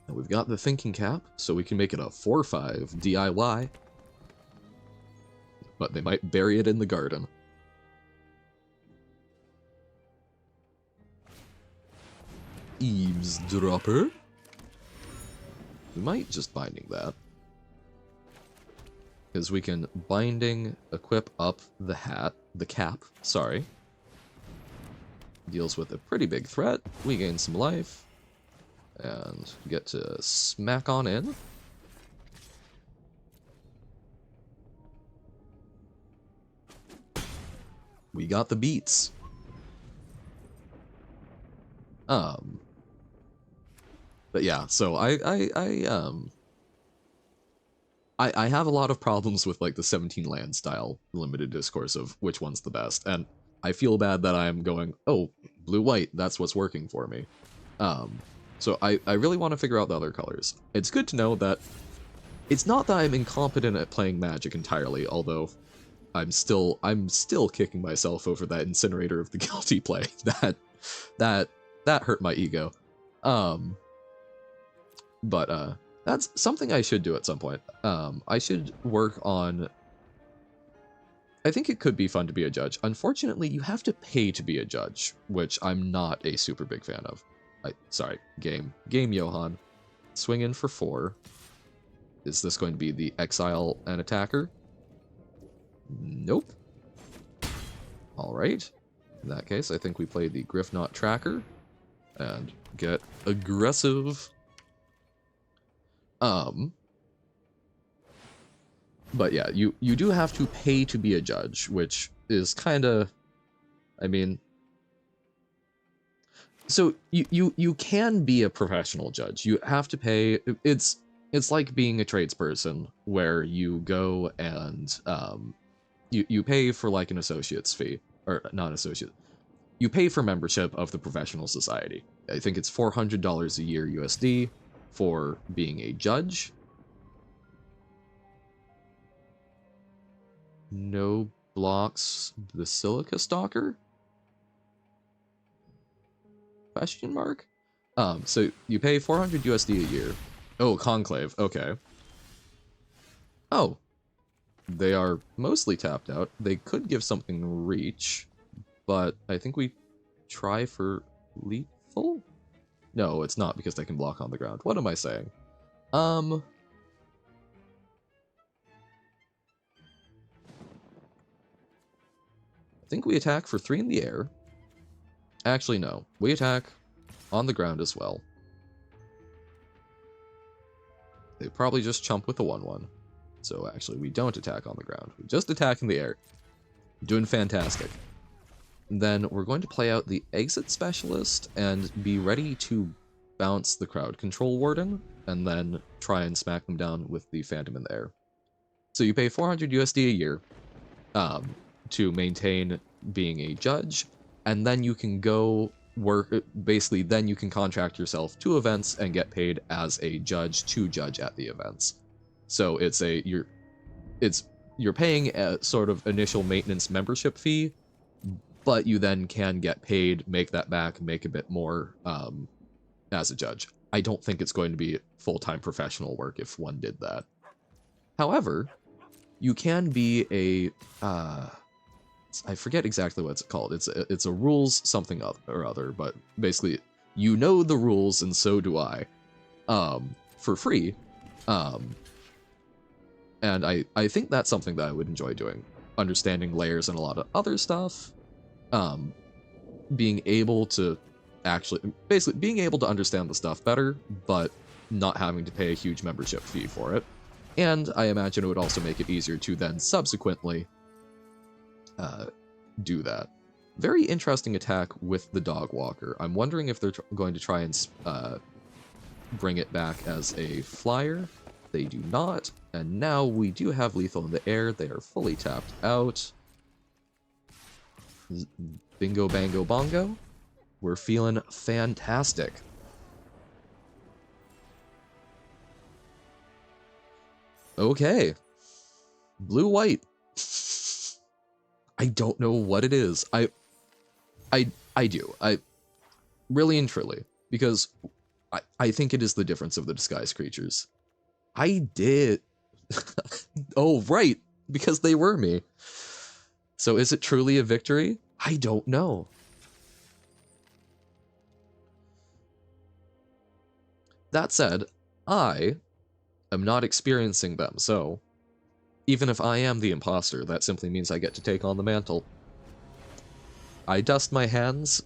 And we've got the Thinking Cap, so we can make it a 4/5 DIY. But they might bury it in the garden. Eavesdropper? We might just Binding that. Because we can Binding, equip up the cap, sorry. Deals with a pretty big threat. We gain some life. And get to smack on in. We got the beats. But But yeah, so I have a lot of problems with like the 17 land style limited discourse of which one's the best, and I feel bad that I'm going, oh, blue-white, that's what's working for me. So I really want to figure out the other colors. It's good to know that it's not that I'm incompetent at playing Magic entirely, although I'm still kicking myself over that incinerator of the guilty play. That hurt my ego. But that's something I should do at some point. I should work on. I think it could be fun to be a judge. Unfortunately, you have to pay to be a judge, which I'm not a super big fan of. Sorry, game Johan. Swing in for 4. Is this going to be the exile and attacker? Nope. All right. In that case, I think we play the Griffknot tracker and get aggressive. But yeah, you do have to pay to be a judge, which is kind of, I mean, so you can be a professional judge. You have to pay. It's like being a tradesperson where you go and you pay for like an associate's fee, or not associate. You pay for membership of the professional society. I think it's $400 a year USD for being a judge. No blocks Basilica Stalker? Question mark? So you pay 400 USD a year. Oh, Conclave, okay. Oh. They are mostly tapped out. They could give something reach, but I think we try for lethal? No, it's not because they can block on the ground. What am I saying? I think we attack for 3 in the air. Actually, no. We attack on the ground as well. They probably just chump with a 1/1. So actually, we don't attack on the ground. We just attack in the air. Doing fantastic. Then we're going to play out the Exit Specialist and be ready to bounce the Crowd Control Warden, and then try and smack them down with the Phantom in the air. So you pay 400 USD a year to maintain being a judge, and then you can go work, basically then you can contract yourself to events and get paid as a judge to judge at the events. So it's you're paying a sort of initial maintenance membership fee, but you then can get paid, make that back, make a bit more as a judge. I don't think it's going to be full-time professional work if one did that. However, you can be a I forget exactly what it's called. It's a rules something or other, but basically you know the rules and so do I, for free. And I think that's something that I would enjoy doing. Understanding layers and a lot of other stuff. Being able to basically being able to understand the stuff better, but not having to pay a huge membership fee for it. And I imagine it would also make it easier to then subsequently do that. Very interesting attack with the Dog Walker. I'm wondering if they're going to try and bring it back as a flyer. They do not. And now we do have lethal in the air. They are fully tapped out. Bingo, bango, bongo. We're feeling fantastic. Okay. Blue-white. I don't know what it is. I do. I really and truly. Because I think it is the difference of the disguised creatures. I did. Oh, right. Because they were me. So is it truly a victory? I don't know. That said, I am not experiencing them, so even if I am the imposter, that simply means I get to take on the mantle. I dust my hands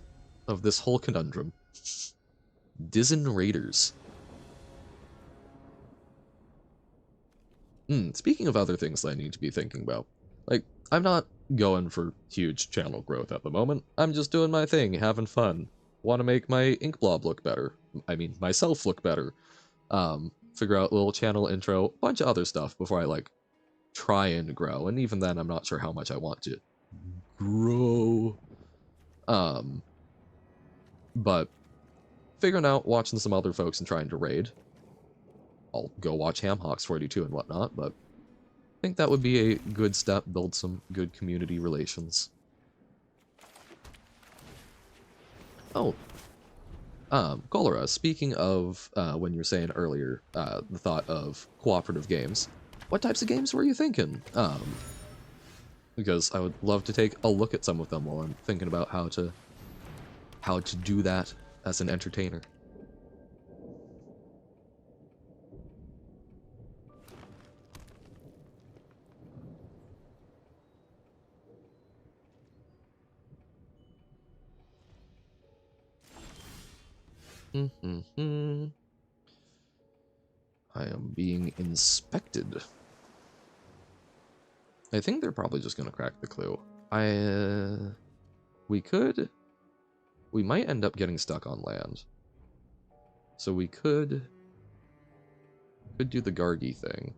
of this whole conundrum. Dizen Raiders. Speaking of other things that I need to be thinking about, like, I'm not going for huge channel growth at the moment. I'm just doing my thing, having fun. Want to make my ink blob look better. I mean, myself look better. Figure out a little channel intro, bunch of other stuff before I like try and grow. And even then, I'm not sure how much I want to grow. But figuring out, watching some other folks and trying to raid. I'll go watch Hamhawks 42 and whatnot, but I think that would be a good step, build some good community relations. Oh, Cholera, speaking of when you were saying earlier the thought of cooperative games, what types of games were you thinking? Because I would love to take a look at some of them while I'm thinking about how to do that as an entertainer. I am being inspected. I think they're probably just gonna crack the clue. We might end up getting stuck on land. So we could do the Gargi thing.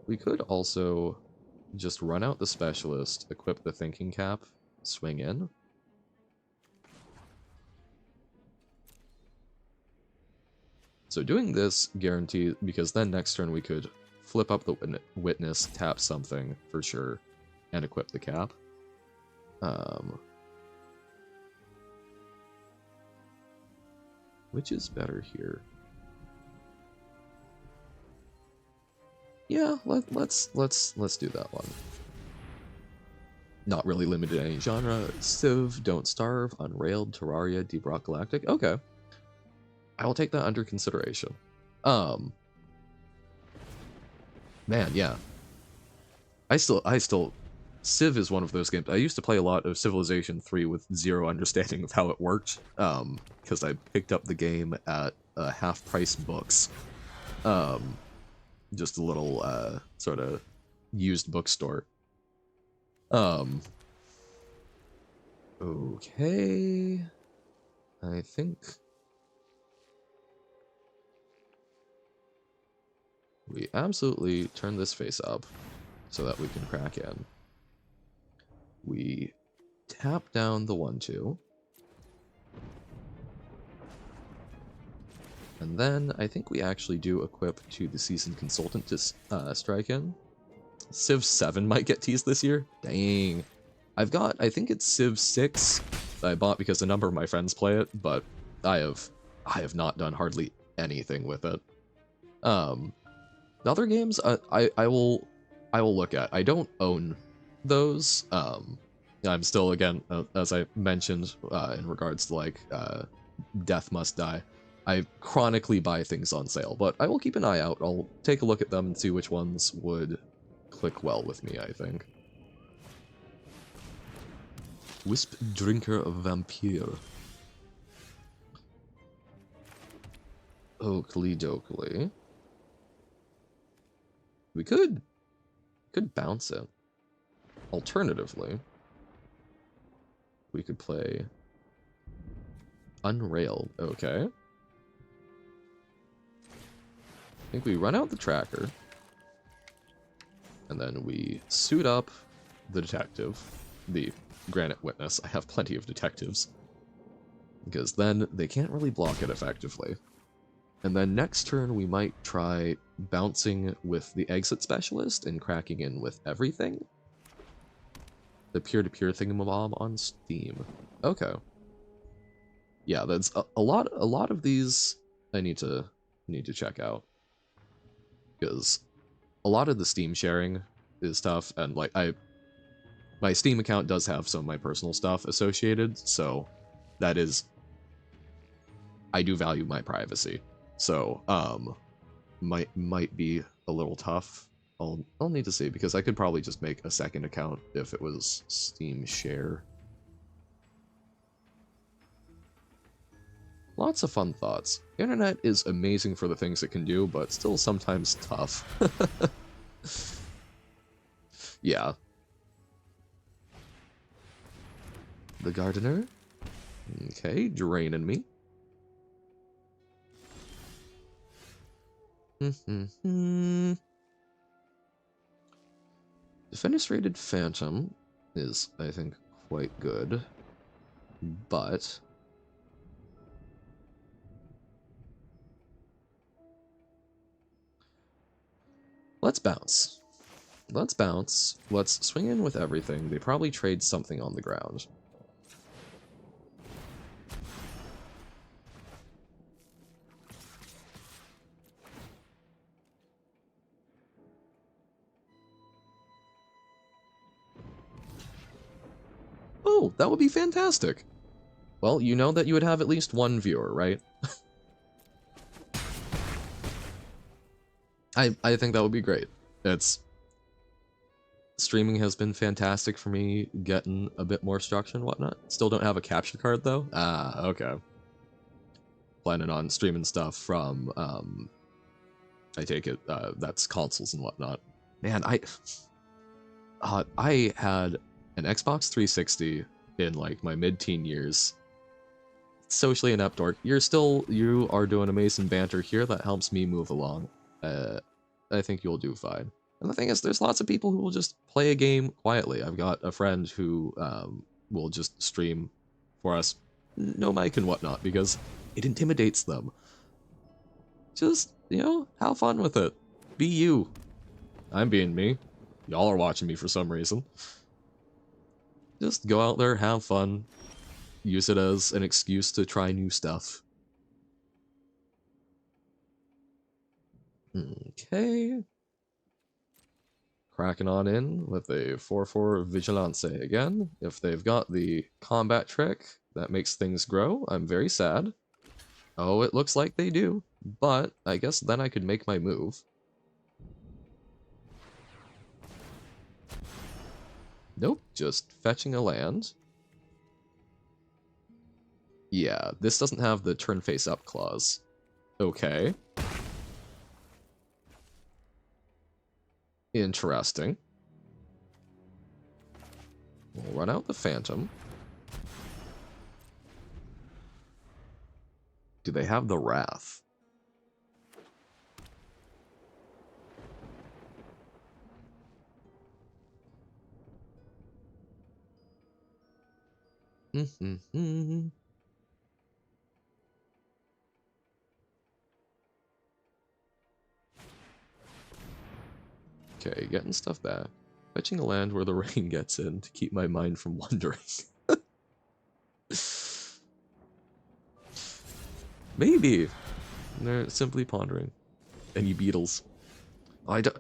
We could also just run out the specialist, equip the thinking cap, swing in. So doing this guarantees, because then next turn we could flip up the witness, tap something for sure, and equip the cap. Which is better here? Yeah, let's do that one. Not really limited to any genre. Civ, Don't Starve, Unrailed, Terraria, Deep Rock Galactic. Okay. I will take that under consideration. Man, yeah. I still Civ is one of those games. I used to play a lot of Civilization 3 with zero understanding of how it worked, because I picked up the game at half-price books. Just a little sort of used bookstore. Okay. I think we absolutely turn this face up so that we can crack in. We tap down the 1-2. And then I think we actually do equip to the Seasoned Consultant to strike in. Civ 7 might get teased this year. Dang. I think it's Civ 6 that I bought because a number of my friends play it, but I have not done hardly anything with it. The other games I will look at. I don't own those. I'm still, again, as I mentioned in regards to like Death Must Die, I chronically buy things on sale, but I will keep an eye out. I'll take a look at them and see which ones would click well with me, I think. Wisp Drinker Vampire. Oakley dokley. We could bounce it. Alternatively, we could play Unrailed. Okay. I think we run out the tracker, and then we suit up the detective, the Granite Witness. I have plenty of detectives, because then they can't really block it effectively. And then next turn we might try bouncing with the Exit Specialist and cracking in with everything. The peer-to-peer thingamabob on Steam. Okay. Yeah, that's a lot of these I need to check out, because a lot of the Steam sharing is tough, and like my Steam account does have some of my personal stuff associated, so that is, I do value my privacy. So might be a little tough. I'll need to see, because I could probably just make a second account if it was Steam share. Lots of fun thoughts. Internet is amazing for the things it can do, but still sometimes tough. Yeah. The Gardener? Okay, draining me. Defenestrated Phantom is, I think, quite good, but let's bounce. Let's bounce. Let's swing in with everything. They probably trade something on the ground. Oh, that would be fantastic. Well, you know that you would have at least one viewer, right? I think that would be great. Streaming has been fantastic for me, getting a bit more structure and whatnot. Still don't have a capture card though. Ah, okay. Planning on streaming stuff from, I take it, that's consoles and whatnot. Man, I had an Xbox 360 in like my mid-teen years. Socially inept dork. You are doing amazing banter here. That helps me move along. I think you'll do fine. And the thing is, there's lots of people who will just play a game quietly. I've got a friend who will just stream for us, no mic and whatnot, because it intimidates them. Just, you know, have fun with it. Be you. I'm being me. Y'all are watching me for some reason. Just go out there, have fun. Use it as an excuse to try new stuff. Okay. Cracking on in with a 4-4 Vigilance again. If they've got the combat trick that makes things grow, I'm very sad. Oh, it looks like they do. But I guess then I could make my move. Nope, just fetching a land. Yeah, this doesn't have the turn face up clause. Okay. Interesting. We'll run out the Phantom. Do they have the Wrath? Okay, getting stuff back. Fetching a land where the rain gets in to keep my mind from wandering. Maybe. They're simply pondering. Any beetles? I don't...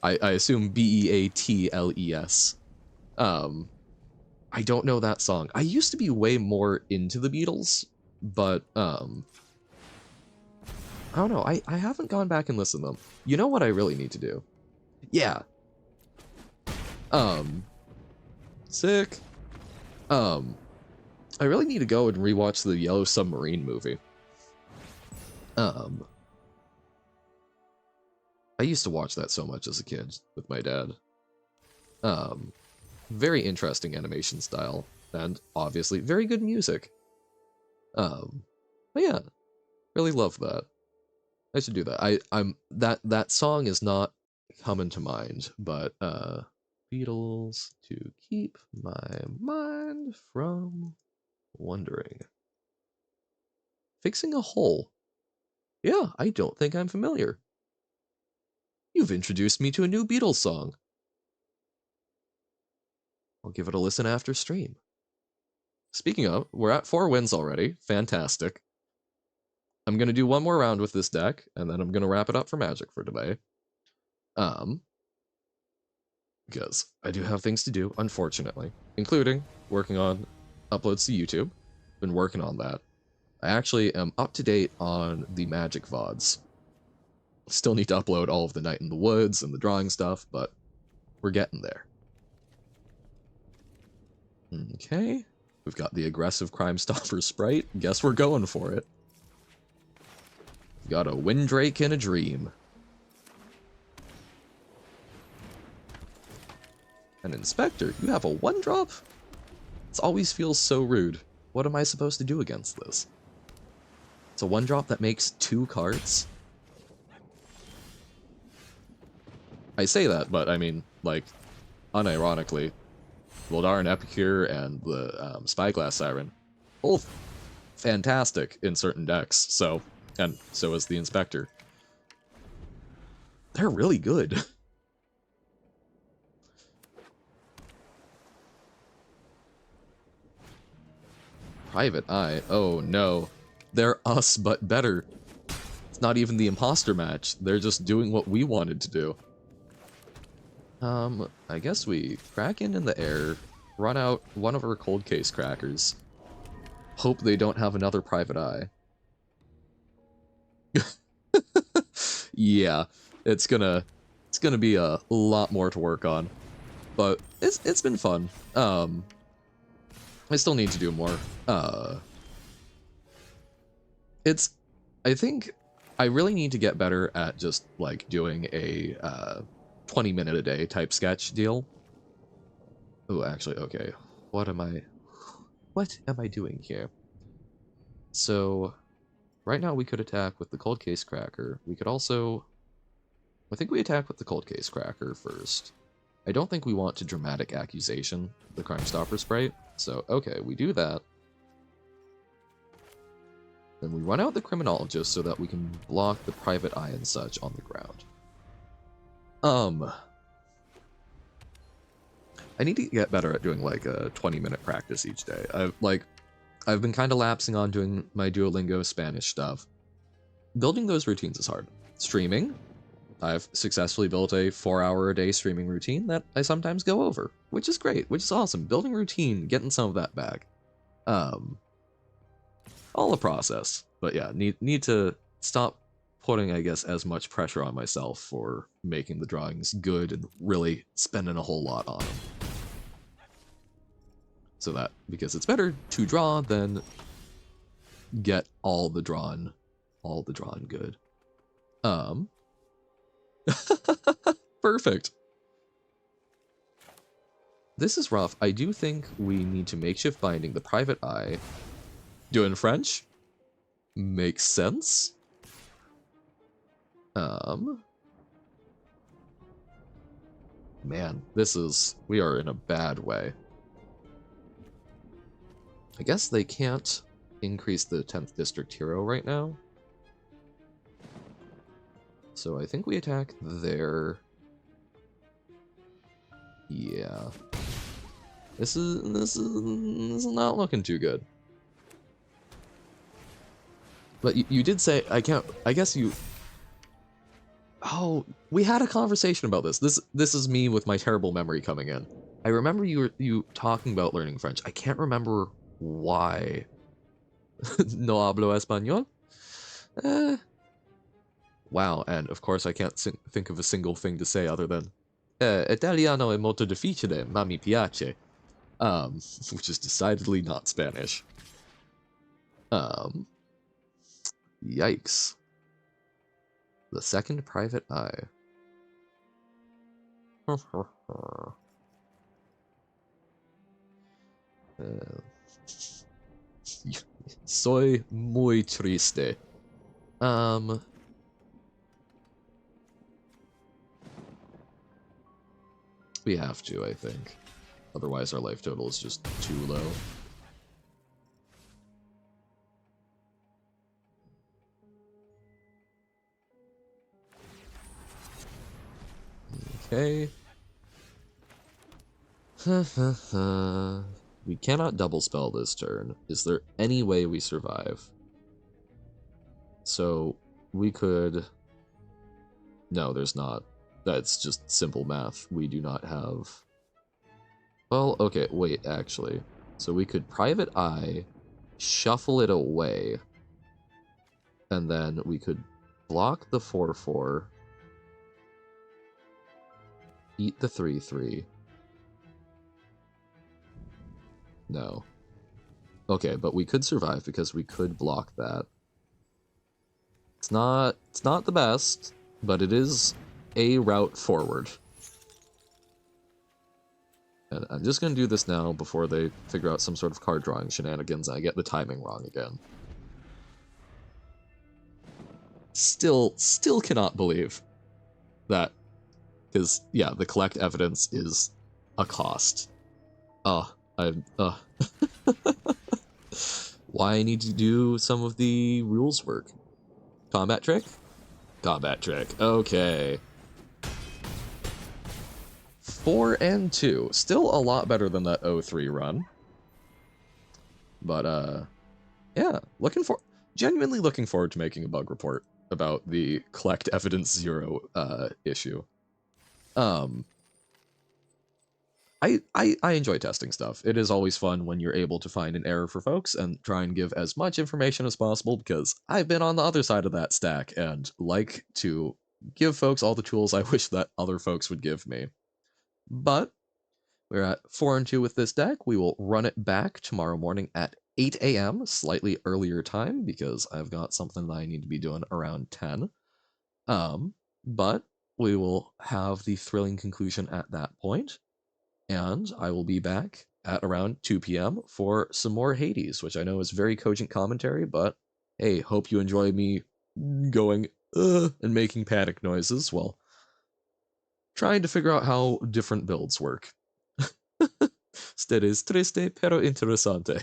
I assume Beatles. I don't know that song. I used to be way more into the Beatles, but, I don't know. I haven't gone back and listened to them. You know what I really need to do? Yeah. Sick. I really need to go and rewatch the Yellow Submarine movie. I used to watch that so much as a kid with my dad. Very interesting animation style, and obviously very good music. But yeah, really love that. I should do that. That song is not coming to mind, but Beatles to keep my mind from wandering. Fixing a hole. Yeah, I don't think I'm familiar. You've introduced me to a new Beatles song. I'll give it a listen after stream. Speaking of, we're at 4 wins already. Fantastic. I'm going to do one more round with this deck, and then I'm going to wrap it up for Magic for today. Because I do have things to do, unfortunately, including working on uploads to YouTube. Been working on that. I actually am up to date on the Magic VODs. Still need to upload all of the Night in the Woods and the drawing stuff, but we're getting there. Okay. We've got the aggressive Crime Stopper sprite. Guess we're going for it. We've got a Windrake in a Dream. An Inspector? You have a 1-drop? This always feels so rude. What am I supposed to do against this? It's a 1-drop that makes 2 cards? I say that, but I mean, like, unironically, Voldarin Epicure and the Spyglass Siren, both fantastic in certain decks, so, and so is the Inspector. They're really good. Private Eye, oh no. They're us, but better. It's not even the imposter match, they're just doing what we wanted to do. I guess we Kraken in the air, run out one of our cold case crackers. Hope they don't have another Private Eye. Yeah, it's gonna be a lot more to work on. But it's been fun. I still need to do more. I think I really need to get better at just like doing a 20-minute a day type sketch deal. Oh, actually, okay. What am I doing here? So, right now we could attack with the cold case cracker. We could also, I think we attack with the cold case cracker first. I don't think we want to dramatic accusation the Crime Stopper Sprite. So, okay, we do that. Then we run out the Criminologist so that we can block the Private Eye and such on the ground. I need to get better at doing like a 20-minute practice each day. I've been kind of lapsing on doing my Duolingo Spanish stuff. Building those routines is hard. Streaming, I've successfully built a 4-hour-a-day streaming routine that I sometimes go over, which is great, which is awesome. Building routine, getting some of that back. All a process, but yeah, need to stop putting, I guess, as much pressure on myself for making the drawings good and really spending a whole lot on them. So that, because it's better to draw than get all the drawn good. Perfect. This is rough. I do think we need to makeshift binding the Private Eye. Do it in French? Makes sense. Man, we are in a bad way. I guess they can't increase the 10th District Hero right now. So I think we attack there. Yeah. This is not looking too good. But you did say, I guess you... Oh, we had a conversation about this. This is me with my terrible memory coming in. I remember you talking about learning French. I can't remember why. No hablo español? Wow, and of course I can't think of a single thing to say other than Italiano è molto difficile, ma mi piace. Which is decidedly not Spanish. Yikes. The second Private Eye. Soy muy triste. We have to, I think. Otherwise our life total is just too low. Okay. We cannot double spell this turn. Is there any way we survive? So, we could... No, there's not. That's just simple math. We do not have... Well, okay, wait, actually. So we could Private Eye, shuffle it away, and then we could block the 4/4, eat the 3/3. No. Okay, but we could survive because we could block that. It's not the best, but it is a route forward. And I'm just going to do this now before they figure out some sort of card drawing shenanigans and I get the timing wrong again. Still cannot believe that, because, yeah, the collect evidence is a cost. Why I need to do some of the rules work. Combat trick? Combat trick. Okay. 4 and 2. Still a lot better than that 03 run. But, yeah, genuinely looking forward to making a bug report about the collect evidence 0 issue. I enjoy testing stuff. It is always fun when you're able to find an error for folks and try and give as much information as possible, because I've been on the other side of that stack and like to give folks all the tools I wish that other folks would give me. But we're at 4 and 2 with this deck. We will run it back tomorrow morning at 8 a.m., slightly earlier time, because I've got something that I need to be doing around 10. But we will have the thrilling conclusion at that point. And I will be back at around 2 p.m. for some more Hades, which I know is very cogent commentary, but hey, hope you enjoy me going, and making panic noises while trying to figure out how different builds work. Stedes triste pero interesante.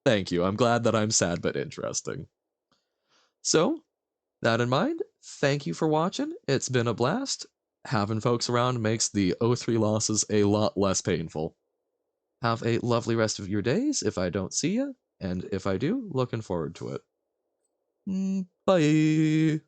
Thank you, I'm glad that I'm sad but interesting. So, that in mind, thank you for watching. It's been a blast. Having folks around makes the 03 losses a lot less painful. Have a lovely rest of your days if I don't see you, and if I do, looking forward to it. Bye!